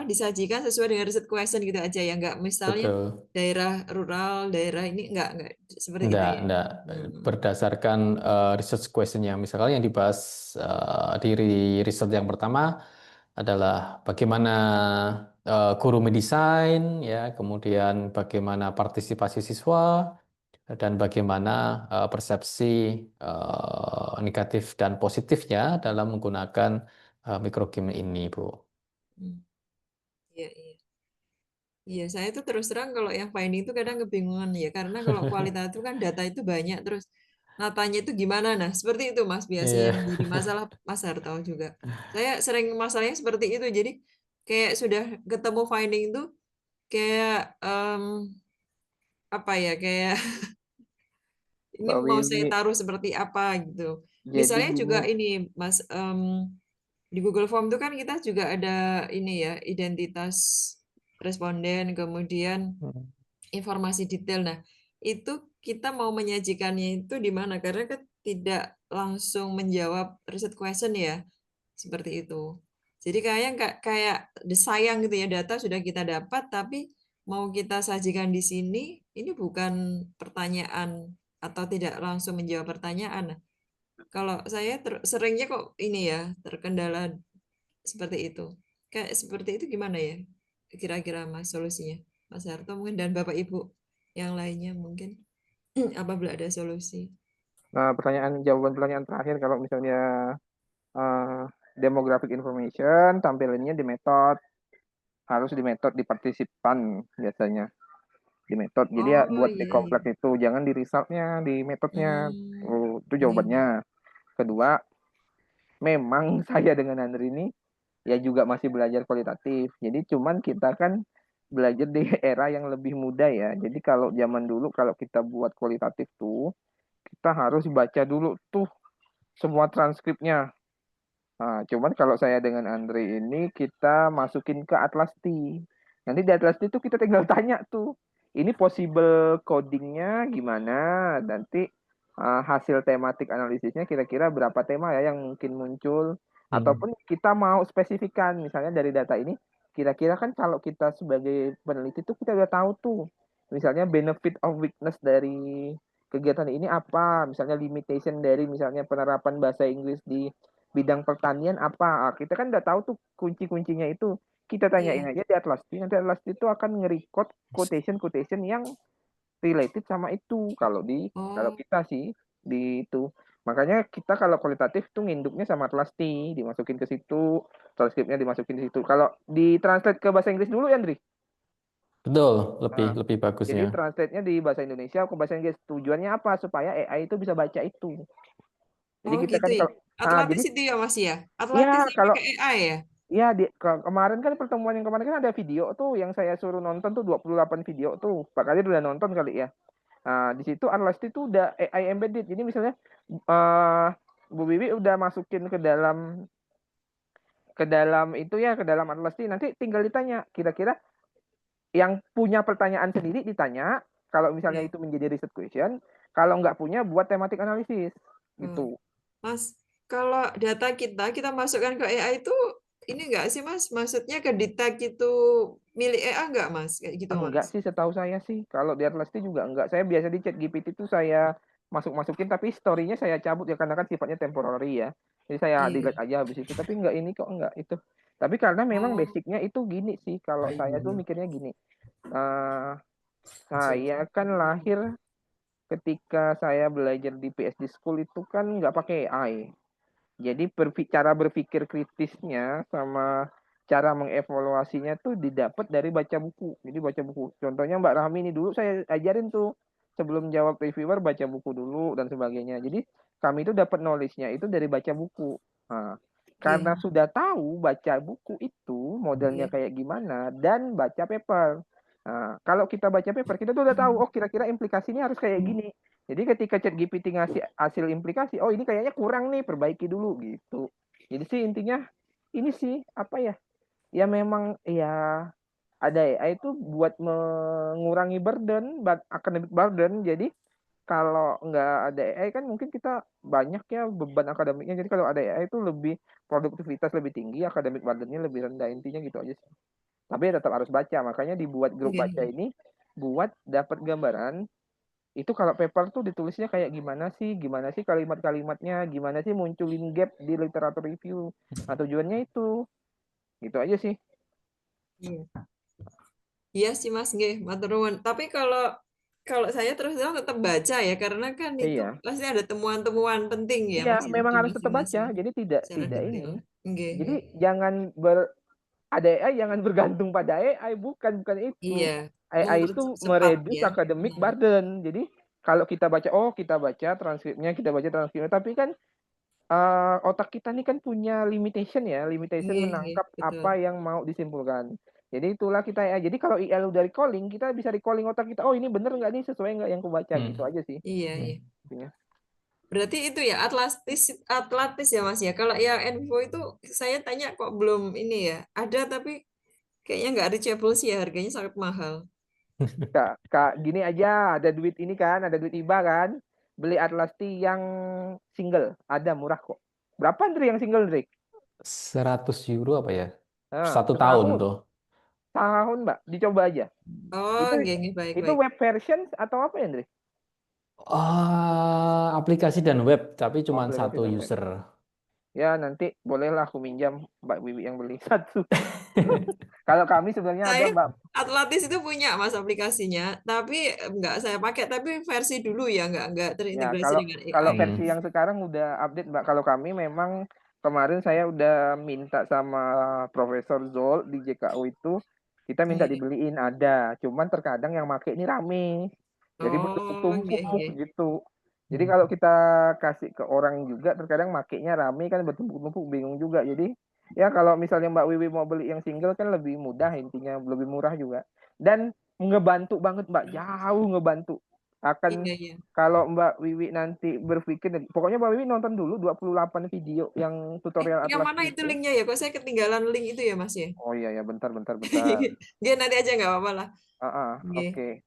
disajikan sesuai dengan riset question gitu aja ya, nggak misalnya Betul. daerah rural, daerah ini nggak seperti itu ya. Enggak. Berdasarkan research questionnya. Misalnya yang dibahas di riset yang pertama adalah bagaimana guru mendesain, ya, kemudian bagaimana partisipasi siswa, dan bagaimana persepsi negatif dan positifnya dalam menggunakan mikrogame ini, Bu. Hmm, Iya, iya. Iya, saya itu terus terang kalau yang finding itu kadang kebingungan ya, karena kalau kualitatif kan data itu banyak, terus natanya itu gimana? Nah, seperti itu Mas, biasanya Iya. yang menjadi masalah Mas Harto juga. Saya sering masalahnya seperti itu, jadi kayak sudah ketemu finding itu kayak apa ya, kayak ini Mbak mau saya Wiwi, taruh seperti apa gitu. jadi Misalnya gini, juga ini Mas, di Google Form itu kan kita juga ada ini ya, identitas responden, kemudian informasi detail. Nah, itu kita mau menyajikannya itu di mana? Karena kan tidak langsung menjawab riset question ya, seperti itu. Jadi kayak sayang gitu ya, data sudah kita dapat, tapi mau kita sajikan di sini, ini bukan pertanyaan atau tidak langsung menjawab pertanyaan. Nah, kalau saya seringnya kok ini ya terkendala seperti itu. Kayak seperti itu gimana ya? Kira-kira Mas solusinya? Mas Harto mungkin dan Bapak Ibu yang lainnya mungkin apabila ada solusi. jawaban pertanyaan terakhir, kalau misalnya uh, demographic information tampilannya di metode, harus di metode di partisipan biasanya di metode. Jadi ya Oh buat di iya iya. kompleks itu, jangan di resultnya, di metodenya. Itu Iya. jawabannya. Kedua, memang saya dengan Andri ini ya juga masih belajar kualitatif. Jadi cuman kita kan belajar di era yang lebih muda ya. Jadi kalau zaman dulu kalau kita buat kualitatif tuh, kita harus baca dulu tuh semua transkripnya. Nah, cuman kalau saya dengan Andre ini kita masukin ke Atlasti. Nanti di Atlasti itu kita tinggal tanya tuh, ini possible codingnya gimana? Nanti hasil tematik analisisnya kira-kira berapa tema ya yang mungkin muncul? Ataupun kita mau spesifikan, misalnya dari data ini, kira-kira kan kalau kita sebagai peneliti tuh kita udah tahu tuh, misalnya benefit of weakness dari kegiatan ini apa? Misalnya limitation dari misalnya penerapan bahasa Inggris di bidang pertanian apa. Kita kan udah tahu tuh kunci-kuncinya itu. Kita tanyain Iya. aja di Atlasti, nanti Atlasti itu akan nge-record quotation-quotation yang related sama itu. Kalau Oh, kita sih di itu. Makanya kita kalau kualitatif tuh nginduknya sama Atlasti, dimasukin ke situ, transkripnya dimasukin ke situ. Kalau ditranslate ke bahasa Inggris dulu ya, Andri? Betul, lebih Nah, lebih bagusnya. jadi translate-nya di bahasa Indonesia ke bahasa Inggris. Tujuannya apa? Supaya AI itu bisa baca itu. Jadi oh kita gitu kan ya. kalau jadi Atlantis itu ya Mas ya. ya Atlantis yang kalau pakai AI ya. ya kemarin kan pertemuan yang kemarin kan ada video tuh yang saya suruh nonton tuh 28 video tuh. Pak Kadir udah nonton kali ya. Nah, di situ Atlasti tuh udah AI embedded. Jadi misalnya eh Bu Wiwi udah masukin ke dalam itu ya, ke dalam Atlasti, nanti tinggal ditanya kira-kira yang punya pertanyaan sendiri ditanya, kalau misalnya Iya. itu menjadi research question, kalau nggak punya buat tematik analisis Oh. gitu. Mas, kalau data kita masukkan ke AI itu ini enggak sih Mas? Maksudnya ke detect itu milik AI enggak Mas? Kayak gitu Enggak Mas. sih, setahu saya sih. Kalau di Atlasti juga enggak. Saya biasa di ChatGPT itu saya masukin, tapi story-nya saya cabut ya karena kan sifatnya temporary ya. Jadi saya delete Iya. aja habis itu. Tapi enggak, ini kok enggak itu. Tapi karena memang Oh, basicnya itu gini sih. Kalau saya tuh mikirnya gini. eh saya kan lahir ketika saya belajar di PSD School itu kan nggak pakai AI. Jadi cara berpikir kritisnya sama cara mengevaluasinya tuh didapat dari baca buku. Jadi baca buku. Contohnya Mbak Rahmi ini dulu saya ajarin tuh sebelum jawab reviewer baca buku dulu dan sebagainya. Jadi kami itu dapat knowledge-nya itu dari baca buku. Nah, karena iya. sudah tahu baca buku itu modelnya Iya. kayak gimana dan baca paper. Nah, kalau kita baca paper kita tuh udah tahu oh kira-kira implikasinya harus kayak gini. Jadi ketika ChatGPT ngasih hasil implikasi, oh ini kayaknya kurang nih, perbaiki dulu gitu. Jadi sih intinya ini sih apa ya? Ya memang ya ada AI itu buat mengurangi academic burden. Jadi kalau nggak ada AI kan mungkin kita banyak ya beban akademiknya. Jadi kalau ada AI itu lebih produktivitas lebih tinggi, akademik burdennya lebih rendah. Intinya gitu aja sih. Tapi ya tetap harus baca. Makanya dibuat grup Iya. baca ini buat dapat gambaran itu kalau paper tuh ditulisnya kayak gimana sih kalimat-kalimatnya, gimana sih munculin gap di literatur review. Nah, tujuannya itu aja sih. Iya. Iya sih Mas, nggih, matur nuwun. Tapi kalau kalau saya terus terang tetap baca ya, karena kan itu Iya, pasti ada temuan-temuan penting ya iya Mas ya memang di harus tetap baca. masing-masing Jadi tidak secara tidak detail. ini. Nggih, Jadi nggih. jangan ada AI jangan bergantung pada AI, bukan itu. Iya, AI mengukur itu cepat mereduce ya. academic Hmm. burden. Jadi kalau kita baca transkripnya, tapi kan otak kita nih kan punya limitation Nggih, nggih, menangkap betul. apa yang mau disimpulkan. Jadi itulah kita ya. Jadi kalau IL udah recalling, kita bisa recalling otak kita. Oh ini bener nggak nih, sesuai nggak yang aku baca gitu Hmm. aja sih. Iya, iya. Intinya. Berarti itu ya Atlantis ya Mas ya. Kalau yang Envo itu saya tanya kok belum ini ya. Ada tapi kayaknya nggak reachable sih ya, harganya sangat mahal. Kak, gini aja, ada duit ini kan, ada duit IBA kan, beli Atlasti yang single, ada murah kok. Berapa Andri yang single, Andri? 100 euro apa ya? Nah, 1 tahun setahun, tuh. tahun Mbak, dicoba aja. Oh, Itu nggih, nggih, baik, itu baik. web version atau apa ya, Andri? Aplikasi dan web, tapi Oh, cuma aplikasi satu dan web. user. Ya, nanti bolehlah aku minjam Mbak Wiwi yang beli satu. Kalau kami sebenarnya ada Saya Mbak. Atlantis itu punya Mas aplikasinya, tapi nggak saya pakai, tapi versi dulu ya, nggak Ya, terintegrasi kalau dengan kalau AI. versi Hmm. yang sekarang udah update, Mbak. Kalau kami memang kemarin saya udah minta sama Profesor Zol di JKU itu, kita minta Iya. dibeliin ada. Cuman terkadang yang make ini rame. Jadi Oh, nggih, bertumpuk-tumpuk nggih. gitu. Jadi kalau kita kasih ke orang juga terkadang makainya rame kan bertumpuk-tumpuk bingung juga. Jadi ya kalau misalnya Mbak Wiwi mau beli yang single kan lebih mudah intinya, lebih murah juga. dan ngebantu banget Mbak, jauh ngebantu. Akan Iya, iya. kalau Mbak Wiwi nanti berpikir, pokoknya Mbak Wiwi nonton dulu 28 video yang tutorial Yang Atlas mana itu itu. linknya ya? Kok saya ketinggalan link itu ya, Mas ya? Oh iya ya, bentar. Dia nanti aja nggak apa-apa lah. Oke.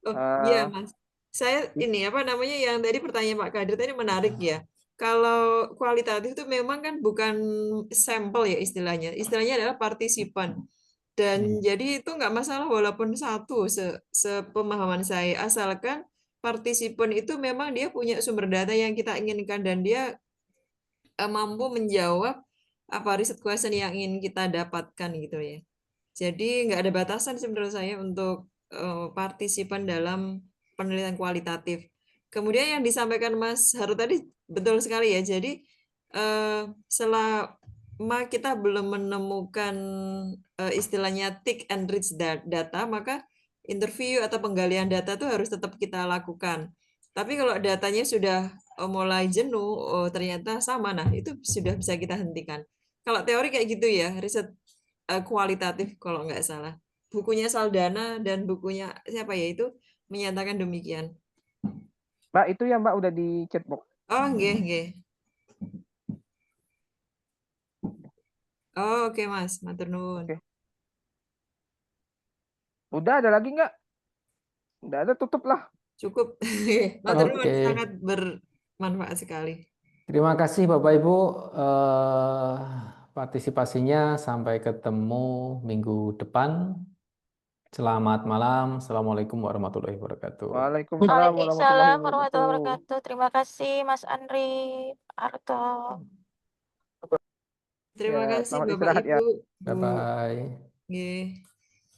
Oke. Oh iya, Mas. Saya ini apa namanya yang tadi pertanyaan Pak Kadir tadi menarik ya. Kalau kualitatif itu memang kan bukan sampel ya istilahnya. Istilahnya adalah partisipan. Dan jadi itu nggak masalah walaupun satu sepemahaman saya. Asalkan partisipan itu memang dia punya sumber data yang kita inginkan dan dia mampu menjawab apa riset question yang ingin kita dapatkan gitu ya. Jadi nggak ada batasan sih menurut saya untuk partisipan dalam penelitian kualitatif. Kemudian yang disampaikan Mas Haru tadi betul sekali ya. Jadi selama kita belum menemukan istilahnya tick and reach data, maka interview atau penggalian data itu harus tetap kita lakukan. Tapi kalau datanya sudah mulai jenuh, oh, ternyata sama, nah itu sudah bisa kita hentikan. Kalau teori kayak gitu ya, riset kualitatif kalau nggak salah. Bukunya Saldana dan bukunya siapa ya itu menyatakan demikian. Mbak, itu ya Mbak udah di chatbox. Oh, nggih, nggih. Oh, oke Mas, matur nuwun. Oke. Udah ada lagi nggak? Udah ada, tutup lah. Cukup. Matur nuwun, Oke. sangat bermanfaat sekali. Terima kasih Bapak Ibu partisipasinya. Sampai ketemu minggu depan. Selamat malam. Assalamualaikum warahmatullahi wabarakatuh. Waalaikumsalam warahmatullahi Waalaikumsalam warahmatullahi wabarakatuh. wabarakatuh. Terima kasih Mas Andri, Arto. Terima Ya, kasih selamat Bapak istirahat ya. Ibu. Bu. Bye-bye. Nggih.